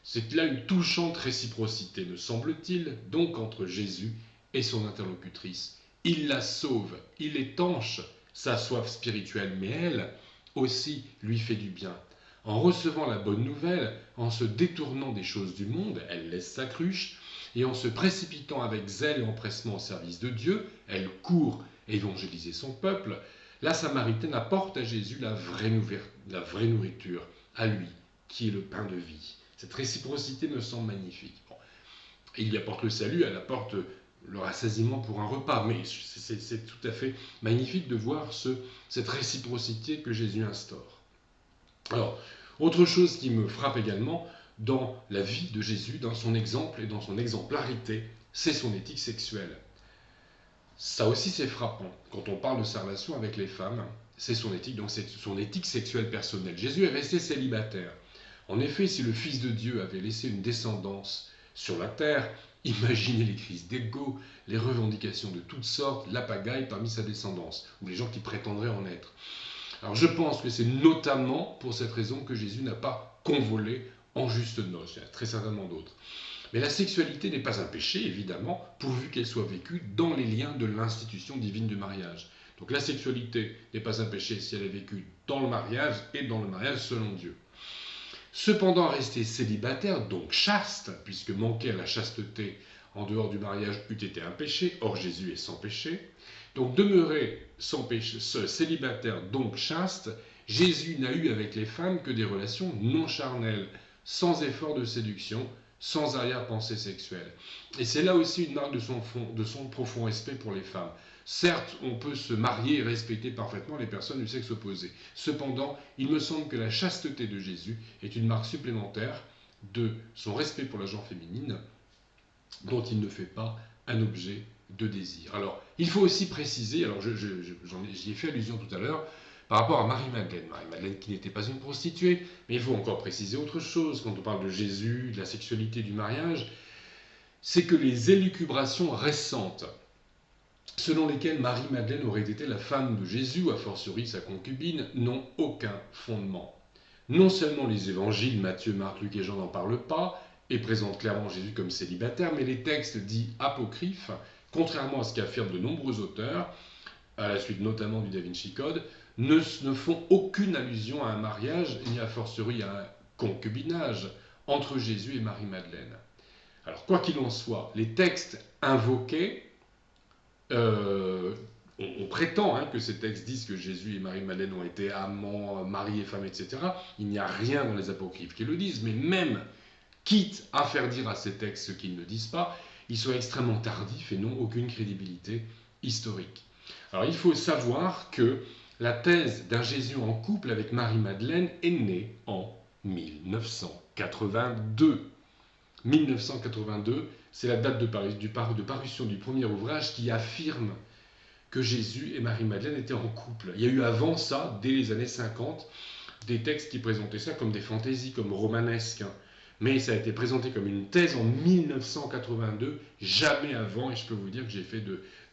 C'est là une touchante réciprocité, me semble-t-il, donc entre Jésus et son interlocutrice. Il la sauve, il étanche sa soif spirituelle, mais elle aussi lui fait du bien. En recevant la bonne nouvelle, en se détournant des choses du monde, elle laisse sa cruche, et en se précipitant avec zèle et empressement au service de Dieu, elle court évangéliser son peuple. La Samaritaine apporte à Jésus la vraie nourriture, à lui, qui est le pain de vie. Cette réciprocité me semble magnifique. Bon. Il y apporte le salut, elle apporte le rassasiement pour un repas, mais c'est tout à fait magnifique de voir cette réciprocité que Jésus instaure. Alors, autre chose qui me frappe également dans la vie de Jésus, dans son exemple et dans son exemplarité, c'est son éthique sexuelle. Ça aussi c'est frappant. Quand on parle de sa relation avec les femmes, c'est son éthique, donc c'est son éthique sexuelle personnelle. Jésus est resté célibataire. En effet, si le Fils de Dieu avait laissé une descendance sur la terre, imaginez les crises d'ego, les revendications de toutes sortes, la pagaille parmi sa descendance, ou les gens qui prétendraient en être. Alors je pense que c'est notamment pour cette raison que Jésus n'a pas convolé en juste noces. Il y en a très certainement d'autres. Mais la sexualité n'est pas un péché, évidemment, pourvu qu'elle soit vécue dans les liens de l'institution divine du mariage. Donc la sexualité n'est pas un péché si elle est vécue dans le mariage et dans le mariage selon Dieu. Cependant, rester célibataire, donc chaste, puisque manquer à la chasteté en dehors du mariage eût été un péché, or Jésus est sans péché. Donc demeurer sans péché, célibataire, donc chaste, Jésus n'a eu avec les femmes que des relations non charnelles, sans effort de séduction, sans arrière-pensée sexuelle. Et c'est là aussi une marque de son profond respect pour les femmes. Certes, on peut se marier et respecter parfaitement les personnes du sexe opposé. Cependant, il me semble que la chasteté de Jésus est une marque supplémentaire de son respect pour la genre féminine, dont il ne fait pas un objet de désir. Alors, il faut aussi préciser, alors j'y ai fait allusion tout à l'heure, par rapport à Marie-Madeleine. Marie-Madeleine qui n'était pas une prostituée, mais il faut encore préciser autre chose quand on parle de Jésus, de la sexualité, du mariage, c'est que les élucubrations récentes, selon lesquelles Marie-Madeleine aurait été la femme de Jésus, ou a fortiori sa concubine, n'ont aucun fondement. Non seulement les évangiles, Matthieu, Marc, Luc et Jean n'en parlent pas, et présentent clairement Jésus comme célibataire, mais les textes dits apocryphes, contrairement à ce qu'affirment de nombreux auteurs, à la suite notamment du Da Vinci Code, ne font aucune allusion à un mariage, ni a fortiori à un concubinage entre Jésus et Marie-Madeleine. Alors, quoi qu'il en soit, les textes invoqués, on prétend que ces textes disent que Jésus et Marie-Madeleine ont été amants, maris et femmes, etc. Il n'y a rien dans les apocryphes qui le disent, mais même, quitte à faire dire à ces textes ce qu'ils ne disent pas, ils sont extrêmement tardifs et n'ont aucune crédibilité historique. Alors, il faut savoir que la thèse d'un Jésus en couple avec Marie-Madeleine est née en 1982. 1982, c'est la date de parution du premier ouvrage qui affirme que Jésus et Marie-Madeleine étaient en couple. Il y a eu avant ça, dès les années 50, des textes qui présentaient ça comme des fantaisies, comme romanesques. Mais ça a été présenté comme une thèse en 1982, jamais avant, et je peux vous dire que j'ai fait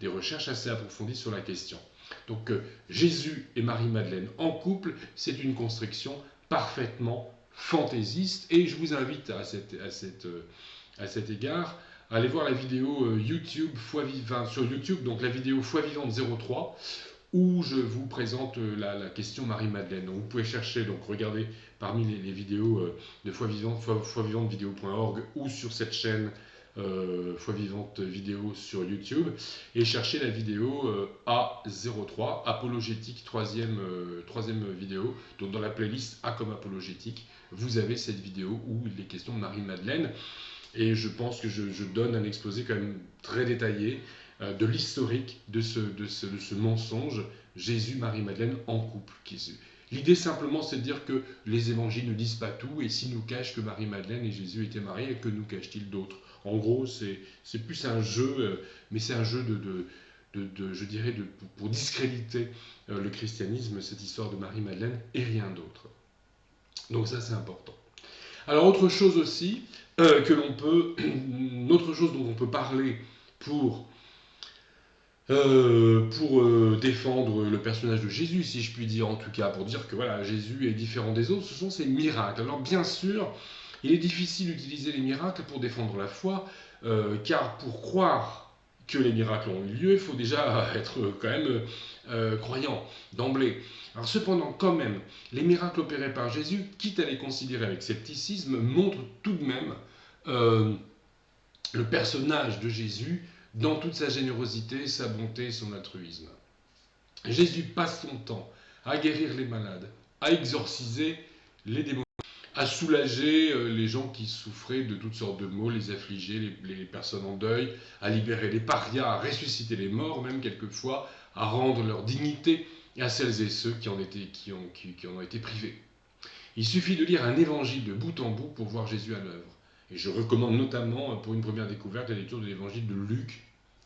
des recherches assez approfondies sur la question. Donc Jésus et Marie-Madeleine en couple, c'est une construction parfaitement fantaisiste, et je vous invite à cet égard à aller voir la vidéo YouTube sur YouTube, donc la vidéo Foi Vivante 03, où je vous présente la question Marie-Madeleine. Donc vous pouvez chercher, donc regardez parmi les vidéos de Foi Vivante, foivivantevideo.org, ou sur cette chaîne Foi Vivante vidéo sur YouTube, et chercher la vidéo A03, apologétique, troisième vidéo. Donc dans la playlist A comme apologétique, vous avez cette vidéo où il est question de Marie-Madeleine, et je pense que je donne un exposé quand même très détaillé de l'historique de ce mensonge, Jésus, Marie-Madeleine en couple. L'idée simplement, c'est de dire que les évangiles ne disent pas tout, et s'ils nous cachent que Marie-Madeleine et Jésus étaient mariés, que nous cachent-ils d'autres? En gros, c'est plus un jeu, mais c'est un jeu je dirais, pour discréditer le christianisme, cette histoire de Marie-Madeleine, et rien d'autre. Donc ça, c'est important. Alors, autre chose aussi, autre chose dont on peut parler pour défendre le personnage de Jésus, si je puis dire, en tout cas, pour dire que voilà, Jésus est différent des autres, ce sont ses miracles. Alors bien sûr, il est difficile d'utiliser les miracles pour défendre la foi, car pour croire que les miracles ont eu lieu, il faut déjà être quand même croyant d'emblée. Alors cependant, quand même, les miracles opérés par Jésus, quitte à les considérer avec scepticisme, montrent tout de même le personnage de Jésus dans toute sa générosité, sa bonté et son altruisme. Jésus passe son temps à guérir les malades, à exorciser les démons, à soulager les gens qui souffraient de toutes sortes de maux, les affligés, les personnes en deuil, à libérer les parias, à ressusciter les morts, même quelquefois, à rendre leur dignité à celles et ceux qui en ont été privés. Il suffit de lire un évangile de bout en bout pour voir Jésus à l'œuvre. Et je recommande notamment, pour une première découverte, la lecture de l'évangile de Luc.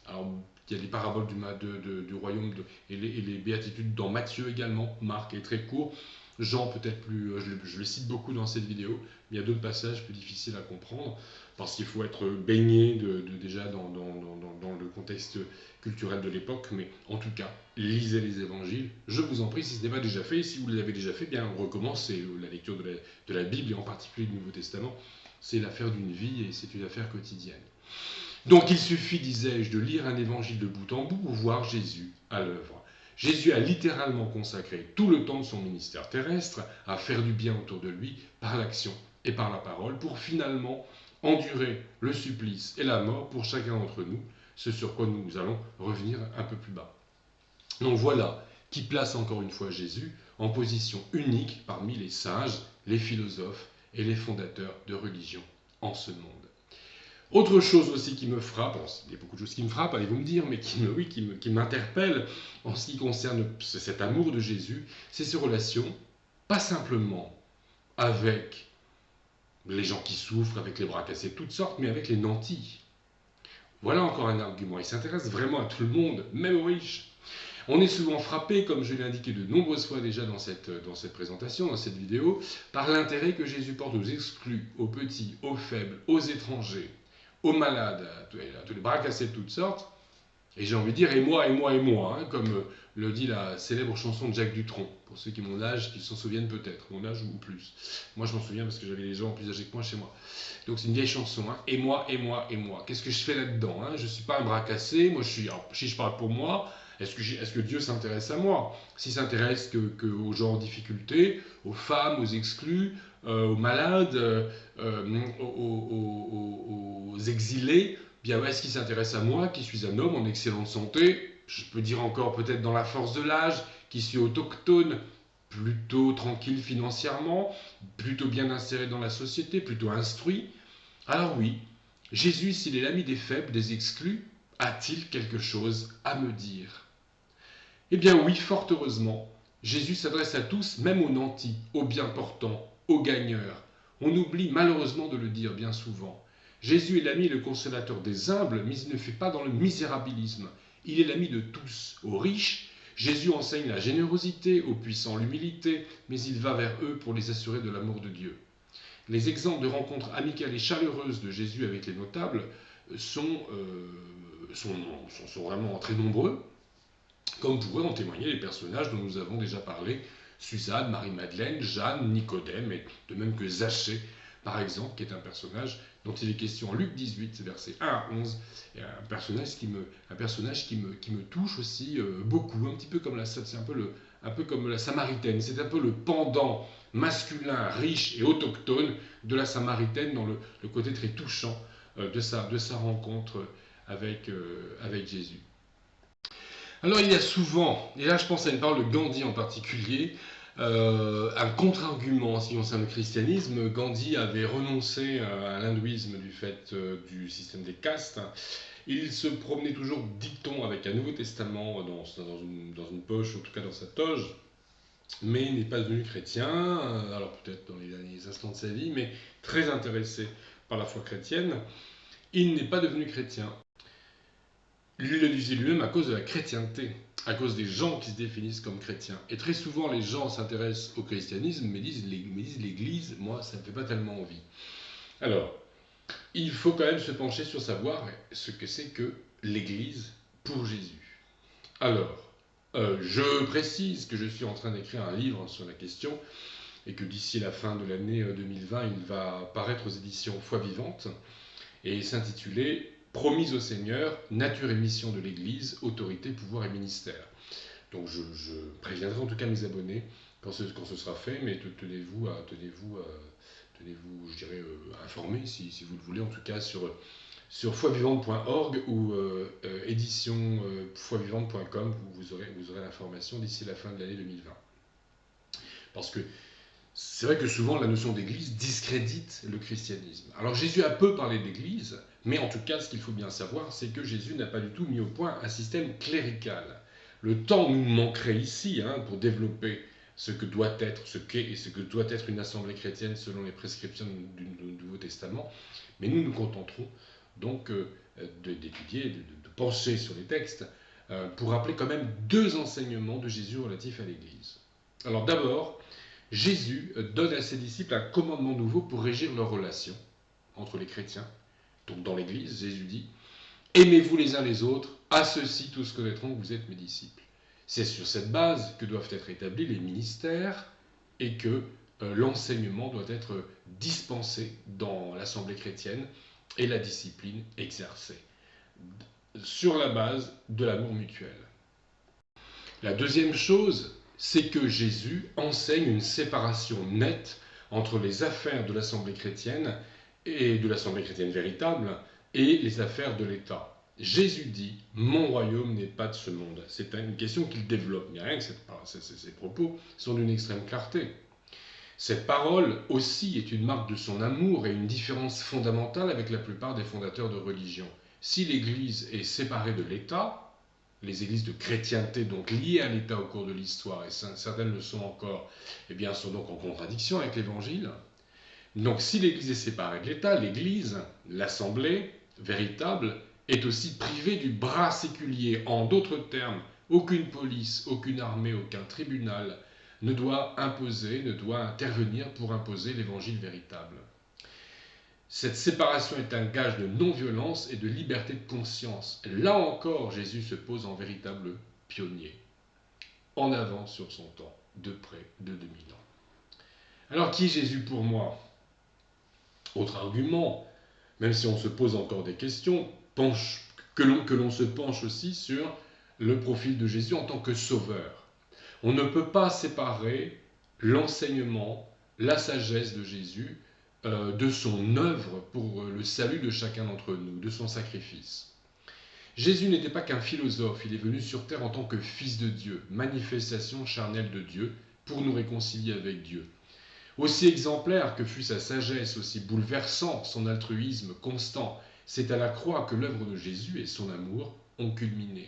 Alors, il y a les paraboles du royaume et les béatitudes dans Matthieu également. Marc est très court. Jean peut-être plus, je le cite beaucoup dans cette vidéo, mais il y a d'autres passages plus difficiles à comprendre, parce qu'il faut être baigné déjà dans le contexte culturel de l'époque, mais en tout cas, lisez les évangiles, je vous en prie, si ce n'est pas déjà fait, et si vous l'avez déjà fait, bien recommencez la lecture de la Bible, et en particulier du Nouveau Testament, c'est l'affaire d'une vie, et c'est une affaire quotidienne. Donc il suffit, disais-je, de lire un évangile de bout en bout pour voir Jésus à l'œuvre. Jésus a littéralement consacré tout le temps de son ministère terrestre à faire du bien autour de lui par l'action et par la parole pour finalement endurer le supplice et la mort pour chacun d'entre nous, ce sur quoi nous allons revenir un peu plus bas. Donc voilà qui place encore une fois Jésus en position unique parmi les sages, les philosophes et les fondateurs de religions en ce monde. Autre chose aussi qui me frappe, il y a beaucoup de choses qui me frappent, allez-vous me dire, mais qui m'interpellent en ce qui concerne cet amour de Jésus, c'est ses relations, pas simplement avec les gens qui souffrent, avec les bras cassés de toutes sortes, mais avec les nantis. Voilà encore un argument. Il s'intéresse vraiment à tout le monde, même aux riches. On est souvent frappé, comme je l'ai indiqué de nombreuses fois déjà dans cette présentation, dans cette vidéo, par l'intérêt que Jésus porte aux exclus, aux petits, aux faibles, aux étrangers, aux malades, à tous les bras cassés de toutes sortes. Et j'ai envie de dire, et moi, et moi, et moi, hein, comme le dit la célèbre chanson de Jacques Dutronc, pour ceux qui ont mon âge, qui s'en souviennent peut-être, mon âge ou plus. Moi, je m'en souviens parce que j'avais des gens plus âgés que moi chez moi. Donc c'est une vieille chanson, hein. Et moi, et moi, et moi. Qu'est-ce que je fais là-dedans, hein? Je ne suis pas un bras cassé, moi si je parle pour moi, est-ce que Dieu s'intéresse à moi? S'il s'intéresse aux gens en difficulté, aux femmes, aux exclus, aux malades, aux exilés, bien est-ce qu'il s'intéresse à moi, qui suis un homme en excellente santé, je peux dire encore peut-être dans la force de l'âge, qui suis autochtone, plutôt tranquille financièrement, plutôt bien inséré dans la société, plutôt instruit? Alors oui, Jésus, s'il est l'ami des faibles, des exclus, a-t-il quelque chose à me dire? Eh bien oui, fort heureusement, Jésus s'adresse à tous, même aux nantis, aux bien portants, aux gagneurs. On oublie malheureusement de le dire bien souvent. Jésus est l'ami et le consolateur des humbles, mais il ne fait pas dans le misérabilisme. Il est l'ami de tous. Aux riches, Jésus enseigne la générosité, aux puissants l'humilité, mais il va vers eux pour les assurer de l'amour de Dieu. Les exemples de rencontres amicales et chaleureuses de Jésus avec les notables sont vraiment très nombreux, comme pourraient en témoigner les personnages dont nous avons déjà parlé, Suzanne, Marie-Madeleine, Jeanne, Nicodème, et de même que Zachée, par exemple, qui est un personnage dont il est question en Luc 18, versets 1 à 11, et un personnage qui me touche aussi beaucoup, un petit peu comme c'est un peu comme la Samaritaine, c'est un peu le pendant masculin, riche et autochtone de la Samaritaine dans le côté très touchant de sa rencontre avec Jésus. Alors il y a souvent, et là je pense à une parole de Gandhi en particulier, un contre-argument en ce qui concerne le christianisme. Gandhi avait renoncé à l'hindouisme du fait du système des castes. Il se promenait toujours dicton avec un Nouveau Testament dans une poche, en tout cas dans sa toge, mais il n'est pas devenu chrétien, alors peut-être dans les derniers instants de sa vie, mais très intéressé par la foi chrétienne. Il n'est pas devenu chrétien. Lui le disait lui-même à cause de la chrétienté, à cause des gens qui se définissent comme chrétiens. Et très souvent, les gens s'intéressent au christianisme, mais disent l'Église, moi, ça ne me fait pas tellement envie. Alors, il faut quand même se pencher sur savoir ce que c'est que l'Église pour Jésus. Alors, je précise que je suis en train d'écrire un livre sur la question, et que d'ici la fin de l'année 2020, il va paraître aux éditions Foi Vivante, et s'intituler « Promise au Seigneur, nature et mission de l'Église, autorité, pouvoir et ministère ». Donc je préviendrai en tout cas mes abonnés quand ce sera fait, mais tenez-vous, je dirais, informés si vous le voulez, en tout cas sur foivivante.org ou édition foivivante.com, vous aurez l'information d'ici la fin de l'année 2020. Parce que c'est vrai que souvent la notion d'église discrédite le christianisme. Alors Jésus a peu parlé d'église, mais en tout cas ce qu'il faut bien savoir, c'est que Jésus n'a pas du tout mis au point un système clérical. Le temps nous manquerait ici pour développer ce que doit être, ce qu'est et ce que doit être une assemblée chrétienne selon les prescriptions du Nouveau Testament, mais nous nous contenterons donc d'étudier, de pencher sur les textes pour rappeler quand même deux enseignements de Jésus relatifs à l'église. Alors d'abord, Jésus donne à ses disciples un commandement nouveau pour régir leurs relations entre les chrétiens. Donc dans l'Église, Jésus dit « Aimez-vous les uns les autres, à ceux-ci tous connaîtront que vous êtes mes disciples ». C'est sur cette base que doivent être établis les ministères et que l'enseignement doit être dispensé dans l'assemblée chrétienne et la discipline exercée, sur la base de l'amour mutuel. La deuxième chose, c'est que Jésus enseigne une séparation nette entre les affaires de l'assemblée chrétienne et de l'assemblée chrétienne véritable et les affaires de l'État. Jésus dit « Mon royaume n'est pas de ce monde ». C'est une question qu'il développe, mais rien que ces propos sont d'une extrême clarté. Cette parole aussi est une marque de son amour et une différence fondamentale avec la plupart des fondateurs de religion. Si l'Église est séparée de l'État, les églises de chrétienté donc liées à l'État au cours de l'histoire, et certaines le sont encore, eh bien, sont donc en contradiction avec l'Évangile. Donc si l'Église est séparée de l'État, l'Église, l'Assemblée véritable, est aussi privée du bras séculier. En d'autres termes, aucune police, aucune armée, aucun tribunal ne doit intervenir pour imposer l'Évangile véritable. Cette séparation est un gage de non-violence et de liberté de conscience. Là encore, Jésus se pose en véritable pionnier, en avance sur son temps, de près de 2000 ans. Alors, qui est Jésus pour moi? Autre argument, même si on se pose encore des questions, que l'on se penche aussi sur le profil de Jésus en tant que sauveur. On ne peut pas séparer l'enseignement, la sagesse de Jésus de son œuvre pour le salut de chacun d'entre nous, de son sacrifice. Jésus n'était pas qu'un philosophe, il est venu sur terre en tant que Fils de Dieu, manifestation charnelle de Dieu, pour nous réconcilier avec Dieu. Aussi exemplaire que fut sa sagesse, aussi bouleversant son altruisme constant, c'est à la croix que l'œuvre de Jésus et son amour ont culminé.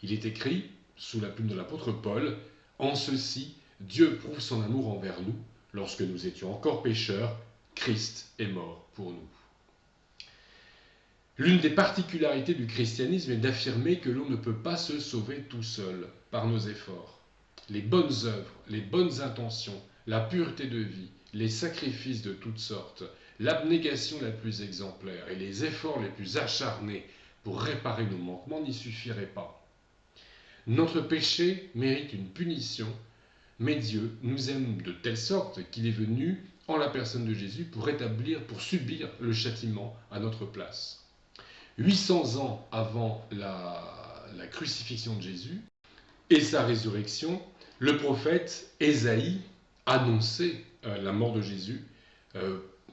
Il est écrit, sous la plume de l'apôtre Paul, « En ceci, Dieu prouve son amour envers nous, lorsque nous étions encore pécheurs, Christ est mort pour nous. » L'une des particularités du christianisme est d'affirmer que l'on ne peut pas se sauver tout seul, par nos efforts. Les bonnes œuvres, les bonnes intentions, la pureté de vie, les sacrifices de toutes sortes, l'abnégation la plus exemplaire et les efforts les plus acharnés pour réparer nos manquements n'y suffiraient pas. Notre péché mérite une punition, mais Dieu nous aime de telle sorte qu'il est venu, en la personne de Jésus, pour subir le châtiment à notre place. 800 ans avant la crucifixion de Jésus et sa résurrection, le prophète Ésaïe annonçait la mort de Jésus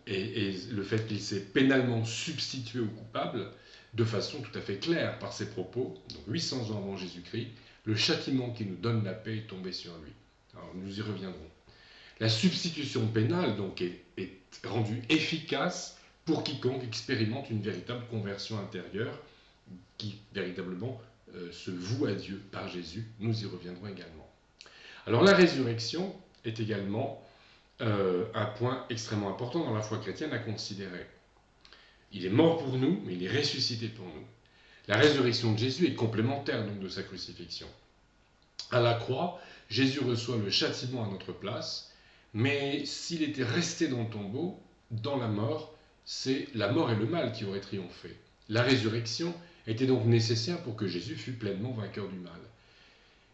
et le fait qu'il s'est pénalement substitué au coupable de façon tout à fait claire par ses propos. Donc 800 ans avant Jésus-Christ, le châtiment qui nous donne la paix est tombé sur lui. Alors nous y reviendrons. La substitution pénale donc est rendue efficace pour quiconque expérimente une véritable conversion intérieure qui véritablement se voue à Dieu par Jésus. Nous y reviendrons également. Alors la résurrection est également un point extrêmement important dans la foi chrétienne à considérer. Il est mort pour nous, mais il est ressuscité pour nous. La résurrection de Jésus est complémentaire donc de sa crucifixion. À la croix, Jésus reçoit le châtiment à notre place, mais s'il était resté dans le tombeau, dans la mort, c'est la mort et le mal qui auraient triomphé. La résurrection était donc nécessaire pour que Jésus fût pleinement vainqueur du mal.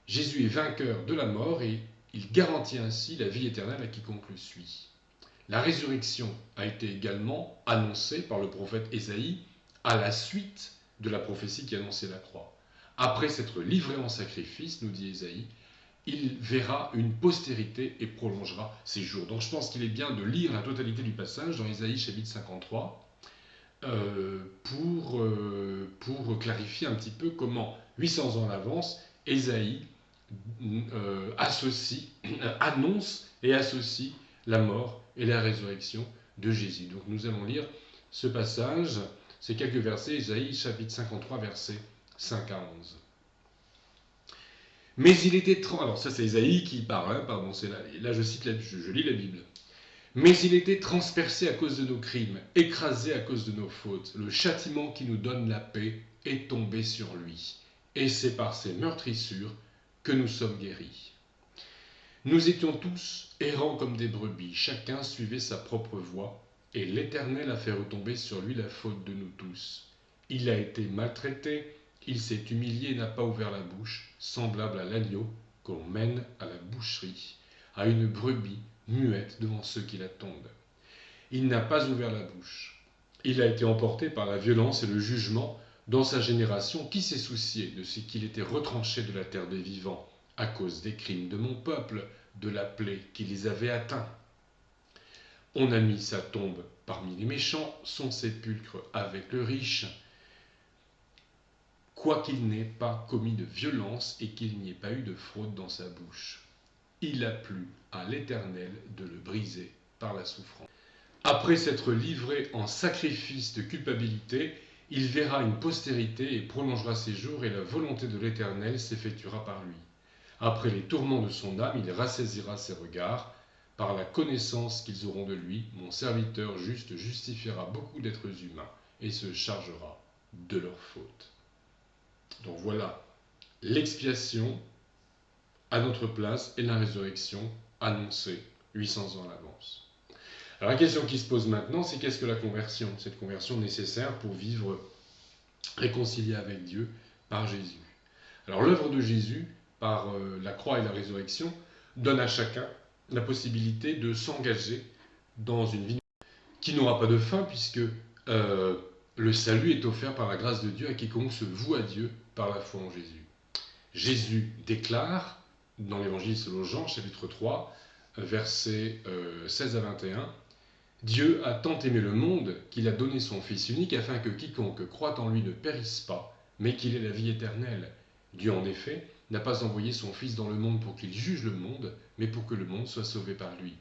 Jésus est vainqueur de la mort et il garantit ainsi la vie éternelle à quiconque le suit. La résurrection a été également annoncée par le prophète Ésaïe à la suite de la prophétie qui annonçait la croix. Après s'être livré en sacrifice, nous dit Ésaïe, il verra une postérité et prolongera ses jours. Donc je pense qu'il est bien de lire la totalité du passage dans Ésaïe chapitre 53 pour clarifier un petit peu comment, 800 ans en avance, Ésaïe annonce et associe la mort et la résurrection de Jésus. Donc nous allons lire ce passage, ces quelques versets, Ésaïe chapitre 53, versets 5 à 11. Mais il était... Alors ça c'est Ésaïe qui parle, pardon, là je lis la Bible. Mais il était transpercé à cause de nos crimes, écrasé à cause de nos fautes. Le châtiment qui nous donne la paix est tombé sur lui. Et c'est par ses meurtrissures que nous sommes guéris. Nous étions tous errants comme des brebis, chacun suivait sa propre voie, et l'Éternel a fait retomber sur lui la faute de nous tous. Il a été maltraité, il s'est humilié et n'a pas ouvert la bouche, semblable à l'agneau qu'on mène à la boucherie, à une brebis muette devant ceux qui l'attendent. Il n'a pas ouvert la bouche. Il a été emporté par la violence et le jugement. Dans sa génération, qui s'est soucié de ce qu'il était retranché de la terre des vivants, à cause des crimes de mon peuple, de la plaie qui les avait atteints? On a mis sa tombe parmi les méchants, son sépulcre avec le riche, quoiqu'il n'ait pas commis de violence et qu'il n'y ait pas eu de fraude dans sa bouche. Il a plu à l'Éternel de le briser par la souffrance. Après s'être livré en sacrifice de culpabilité, il verra une postérité et prolongera ses jours, et la volonté de l'Éternel s'effectuera par lui. Après les tourments de son âme, il rassaisira ses regards. Par la connaissance qu'ils auront de lui, mon serviteur juste justifiera beaucoup d'êtres humains et se chargera de leurs fautes. Donc voilà, l'expiation à notre place et la résurrection annoncée 800 ans à l'avance. Alors la question qui se pose maintenant, c'est qu'est-ce que la conversion? Cette conversion nécessaire pour vivre réconcilié avec Dieu par Jésus. Alors l'œuvre de Jésus, par la croix et la résurrection, donne à chacun la possibilité de s'engager dans une vie qui n'aura pas de fin, puisque le salut est offert par la grâce de Dieu à quiconque se voue à Dieu par la foi en Jésus. Jésus déclare, dans l'Évangile selon Jean, chapitre 3, versets 16 à 21, « Dieu a tant aimé le monde qu'il a donné son Fils unique afin que quiconque croit en lui ne périsse pas, mais qu'il ait la vie éternelle. Dieu, en effet, n'a pas envoyé son Fils dans le monde pour qu'il juge le monde, mais pour que le monde soit sauvé par lui.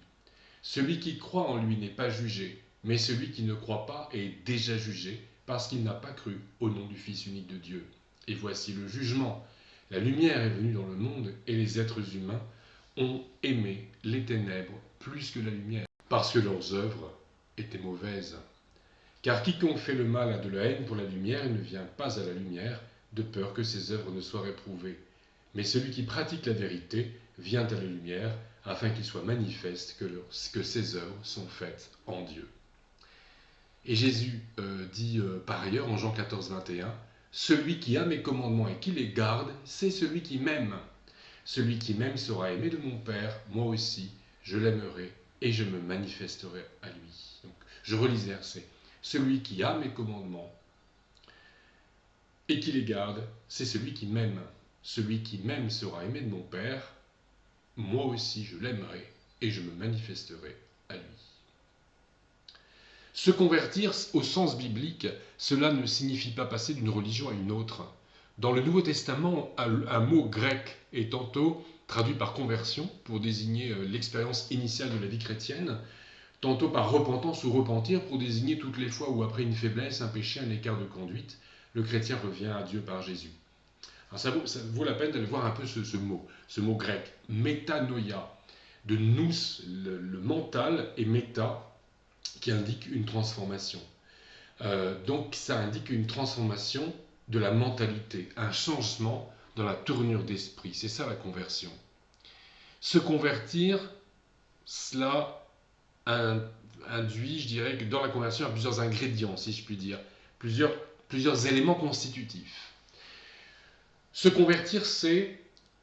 Celui qui croit en lui n'est pas jugé, mais celui qui ne croit pas est déjà jugé, parce qu'il n'a pas cru au nom du Fils unique de Dieu. Et voici le jugement. La lumière est venue dans le monde, et les êtres humains ont aimé les ténèbres plus que la lumière, parce que leurs œuvres étaient mauvaises. Car quiconque fait le mal a de la haine pour la lumière et ne vient pas à la lumière, de peur que ses œuvres ne soient réprouvées. Mais celui qui pratique la vérité vient à la lumière, afin qu'il soit manifeste que ses œuvres sont faites en Dieu. » Et Jésus dit par ailleurs en Jean 14, 21, « Celui qui a mes commandements et qui les garde, c'est celui qui m'aime. Celui qui m'aime sera aimé de mon Père, moi aussi, je l'aimerai et je me manifesterai à lui. » Donc, je relis ces versets. Celui qui a mes commandements et qui les garde, c'est celui qui m'aime. Celui qui m'aime sera aimé de mon Père, moi aussi je l'aimerai et je me manifesterai à lui. Se convertir au sens biblique, cela ne signifie pas passer d'une religion à une autre. Dans le Nouveau Testament, un mot grec est tantôt traduit par conversion pour désigner l'expérience initiale de la vie chrétienne, tantôt par repentance ou repentir pour désigner toutes les fois où après une faiblesse, un péché, un écart de conduite, le chrétien revient à Dieu par Jésus. Alors ça vaut la peine d'aller voir un peu ce mot grec, métanoïa, de nous, le mental, et méta, qui indique une transformation. Donc ça indique une transformation de la mentalité, un changement dans la tournure d'esprit. C'est ça la conversion. Se convertir, cela induit, je dirais, que dans la conversion, il y a plusieurs ingrédients, si je puis dire, plusieurs éléments constitutifs. Se convertir, c'est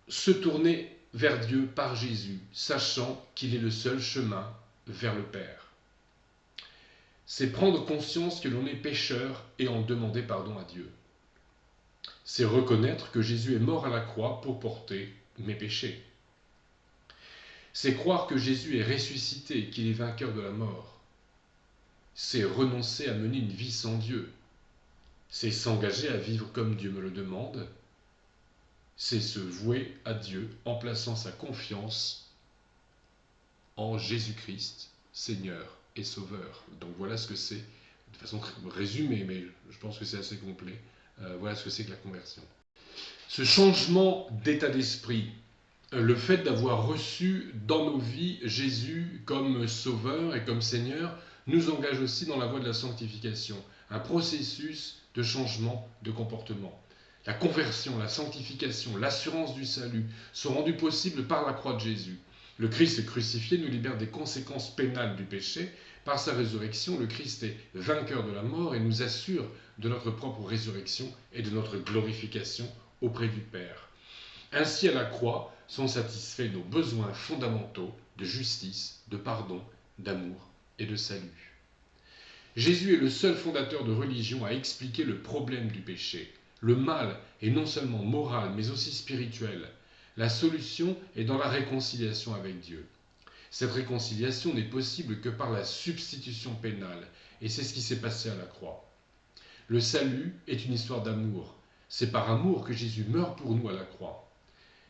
se tourner vers Dieu par Jésus, sachant qu'il est le seul chemin vers le Père. C'est prendre conscience que l'on est pécheur et en demander pardon à Dieu. C'est reconnaître que Jésus est mort à la croix pour porter mes péchés. C'est croire que Jésus est ressuscité et qu'il est vainqueur de la mort. C'est renoncer à mener une vie sans Dieu. C'est s'engager à vivre comme Dieu me le demande. C'est se vouer à Dieu en plaçant sa confiance en Jésus-Christ, Seigneur et Sauveur. Donc voilà ce que c'est, de façon résumée, mais je pense que c'est assez complet. Voilà ce que c'est que la conversion. Ce changement d'état d'esprit, le fait d'avoir reçu dans nos vies Jésus comme Sauveur et comme Seigneur, nous engage aussi dans la voie de la sanctification, un processus de changement de comportement. La conversion, la sanctification, l'assurance du salut sont rendues possibles par la croix de Jésus. Le Christ crucifié nous libère des conséquences pénales du péché. Par sa résurrection, le Christ est vainqueur de la mort et nous assure de notre propre résurrection et de notre glorification auprès du Père. Ainsi, à la croix, sont satisfaits nos besoins fondamentaux de justice, de pardon, d'amour et de salut. Jésus est le seul fondateur de religion à expliquer le problème du péché. Le mal est non seulement moral, mais aussi spirituel. La solution est dans la réconciliation avec Dieu. Cette réconciliation n'est possible que par la substitution pénale, et c'est ce qui s'est passé à la croix. Le salut est une histoire d'amour. C'est par amour que Jésus meurt pour nous à la croix.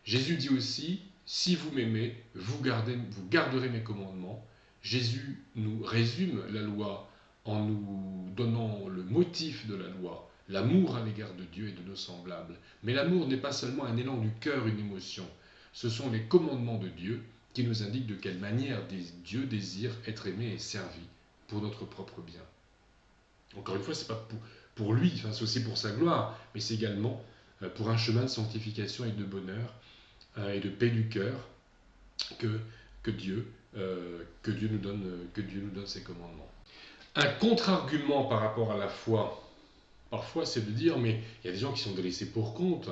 Jésus dit aussi, si vous m'aimez, vous garderez mes commandements. Jésus nous résume la loi en nous donnant le motif de la loi, l'amour à l'égard de Dieu et de nos semblables. Mais l'amour n'est pas seulement un élan du cœur, une émotion. Ce sont les commandements de Dieu qui nous indiquent de quelle manière Dieu désire être aimé et servi pour notre propre bien. Encore une fois, ce n'est pas pour lui, enfin, c'est aussi pour sa gloire, mais c'est également pour un chemin de sanctification et de bonheur et de paix du cœur que Dieu nous donne ses commandements. Un contre-argument par rapport à la foi, parfois, c'est de dire, mais il y a des gens qui sont délaissés pour compte.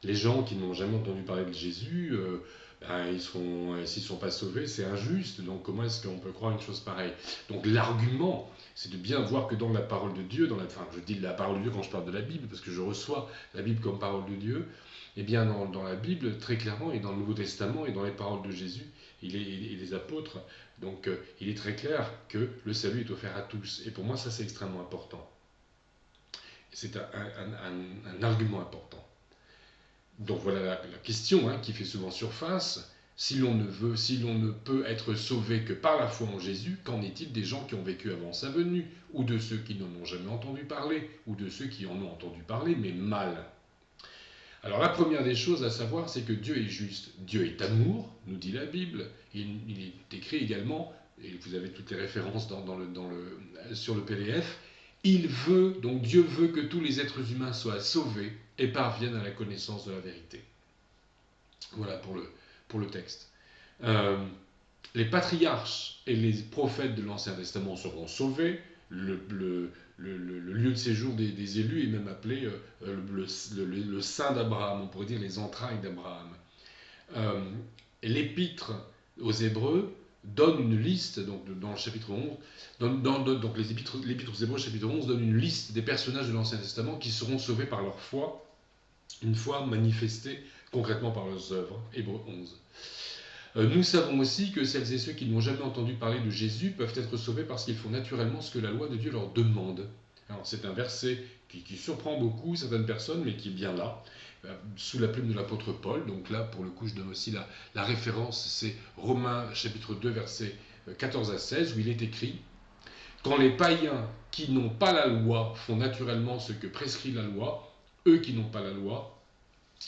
Les gens qui n'ont jamais entendu parler de Jésus, s'ils ne sont pas sauvés, c'est injuste. Donc comment est-ce qu'on peut croire une chose pareille? Donc l'argument, c'est de bien voir que dans la parole de Dieu, je dis la parole de Dieu quand je parle de la Bible, parce que je reçois la Bible comme parole de Dieu, eh bien dans la Bible, très clairement, et dans le Nouveau Testament, et dans les paroles de Jésus, et les apôtres, donc il est très clair que le salut est offert à tous. Et pour moi, ça c'est extrêmement important. C'est un argument important. Donc voilà la question qui fait souvent surface. Si l'on ne peut être sauvé que par la foi en Jésus, qu'en est-il des gens qui ont vécu avant sa venue, ou de ceux qui n'en ont jamais entendu parler, ou de ceux qui en ont entendu parler, mais mal? Alors la première des choses à savoir, c'est que Dieu est juste. Dieu est amour, nous dit la Bible. Il est écrit également, et vous avez toutes les références sur le PDF, donc Dieu veut que tous les êtres humains soient sauvés et parviennent à la connaissance de la vérité. Voilà pour le texte. Les patriarches et les prophètes de l'Ancien Testament seront sauvés. Le lieu de séjour des élus est même appelé le sein d'Abraham, on pourrait dire les entrailles d'Abraham. L'épître aux Hébreux donne une liste, donc dans le chapitre 11, donc l'épître aux Hébreux, chapitre 11, donne une liste des personnages de l'Ancien Testament qui seront sauvés par leur foi, une foi manifestée concrètement par leurs œuvres. Hébreux 11. Nous savons aussi que celles et ceux qui n'ont jamais entendu parler de Jésus peuvent être sauvés parce qu'ils font naturellement ce que la loi de Dieu leur demande. Alors c'est un verset qui surprend beaucoup certaines personnes, mais qui est bien là, sous la plume de l'apôtre Paul. Donc là, pour le coup, je donne aussi la référence, c'est Romains chapitre 2, versets 14 à 16, où il est écrit « Quand les païens qui n'ont pas la loi font naturellement ce que prescrit la loi, eux qui n'ont pas la loi,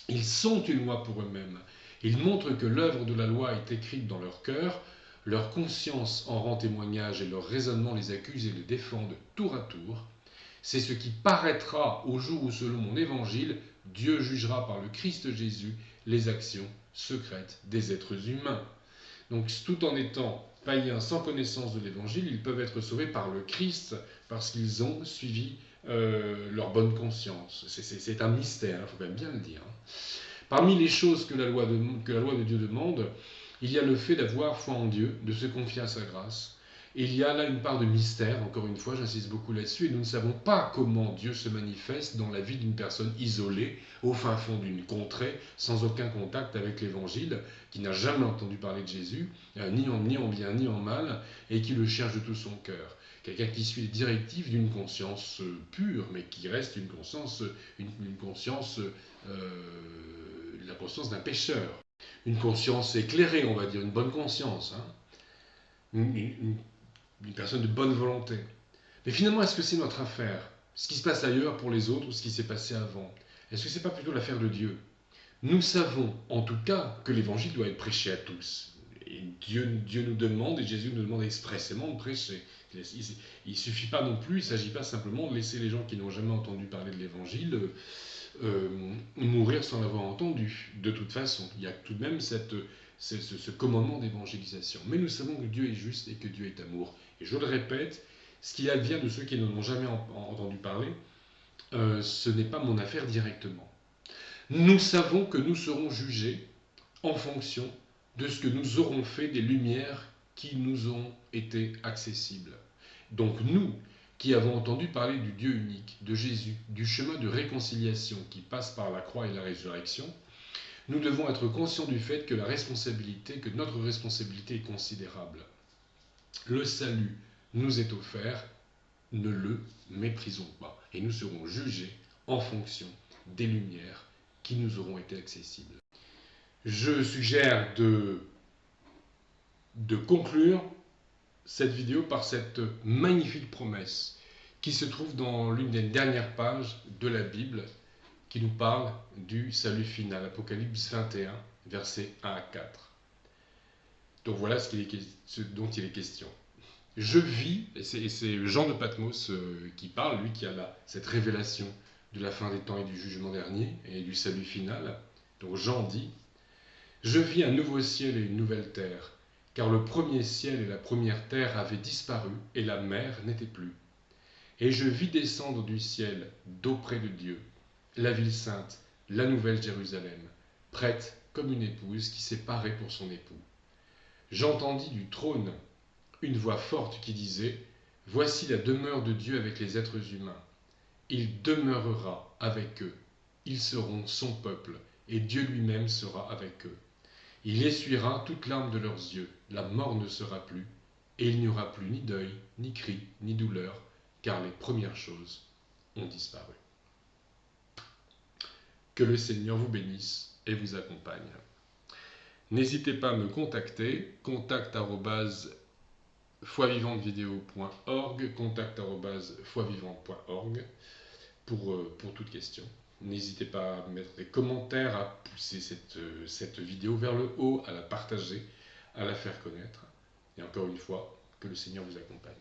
ils sont une loi pour eux-mêmes. Ils montrent que l'œuvre de la loi est écrite dans leur cœur, leur conscience en rend témoignage et leur raisonnement les accuse et les défendent tour à tour. C'est ce qui paraîtra au jour où, selon mon évangile, Dieu jugera par le Christ Jésus les actions secrètes des êtres humains. » Donc tout en étant païens sans connaissance de l'évangile, ils peuvent être sauvés par le Christ parce qu'ils ont suivi leur bonne conscience. C'est un mystère, il faut quand même bien le dire. Parmi les choses que la loi de Dieu demande, il y a le fait d'avoir foi en Dieu, de se confier à sa grâce. Et il y a là une part de mystère, encore une fois, j'insiste beaucoup là-dessus, et nous ne savons pas comment Dieu se manifeste dans la vie d'une personne isolée, au fin fond d'une contrée, sans aucun contact avec l'Évangile, qui n'a jamais entendu parler de Jésus, ni en bien ni en mal, et qui le cherche de tout son cœur. Quelqu'un qui suit les directives d'une conscience pure, mais qui reste la conscience d'un pécheur. Une conscience éclairée, on va dire, une bonne conscience. Une personne de bonne volonté. Mais finalement, est-ce que c'est notre affaire? Ce qui se passe ailleurs pour les autres ou ce qui s'est passé avant? Est-ce que ce n'est pas plutôt l'affaire de Dieu? Nous savons en tout cas que l'évangile doit être prêché à tous. Et Dieu nous demande, et Jésus nous demande expressément de prêcher. Il ne suffit pas non plus, il ne s'agit pas simplement de laisser les gens qui n'ont jamais entendu parler de l'évangile mourir sans l'avoir entendu. De toute façon, il y a tout de même ce commandement d'évangélisation. Mais nous savons que Dieu est juste et que Dieu est amour. Et je le répète, ce qui advient de ceux qui n'en ont jamais entendu parler, ce n'est pas mon affaire directement. Nous savons que nous serons jugés en fonction de ce que nous aurons fait des lumières qui nous ont été accessibles. Donc nous, qui avons entendu parler du Dieu unique, de Jésus, du chemin de réconciliation qui passe par la croix et la résurrection, nous devons être conscients du fait que notre responsabilité est considérable. Le salut nous est offert, ne le méprisons pas. Et nous serons jugés en fonction des lumières qui nous auront été accessibles. Je suggère de conclure cette vidéo par cette magnifique promesse qui se trouve dans l'une des dernières pages de la Bible qui nous parle du salut final, Apocalypse 21, versets 1 à 4. Donc voilà ce dont il est question. Je vis, et c'est Jean de Patmos qui parle, lui qui a cette révélation de la fin des temps et du jugement dernier et du salut final. Donc Jean dit, « Je vis un nouveau ciel et une nouvelle terre, car le premier ciel et la première terre avaient disparu et la mer n'était plus. Et je vis descendre du ciel, d'auprès de Dieu, la ville sainte, la nouvelle Jérusalem, prête comme une épouse qui s'est parée pour son époux. J'entendis du trône une voix forte qui disait « Voici la demeure de Dieu avec les êtres humains. Il demeurera avec eux. Ils seront son peuple, et Dieu lui-même sera avec eux. Il essuiera toute larme de leurs yeux. La mort ne sera plus, et il n'y aura plus ni deuil, ni cri, ni douleur, car les premières choses ont disparu. » Que le Seigneur vous bénisse et vous accompagne. N'hésitez pas à me contacter, contact@foivivantevideo.org, contact@foivivante.org pour toute question. N'hésitez pas à mettre des commentaires, à pousser cette vidéo vers le haut, à la partager, à la faire connaître. Et encore une fois, que le Seigneur vous accompagne.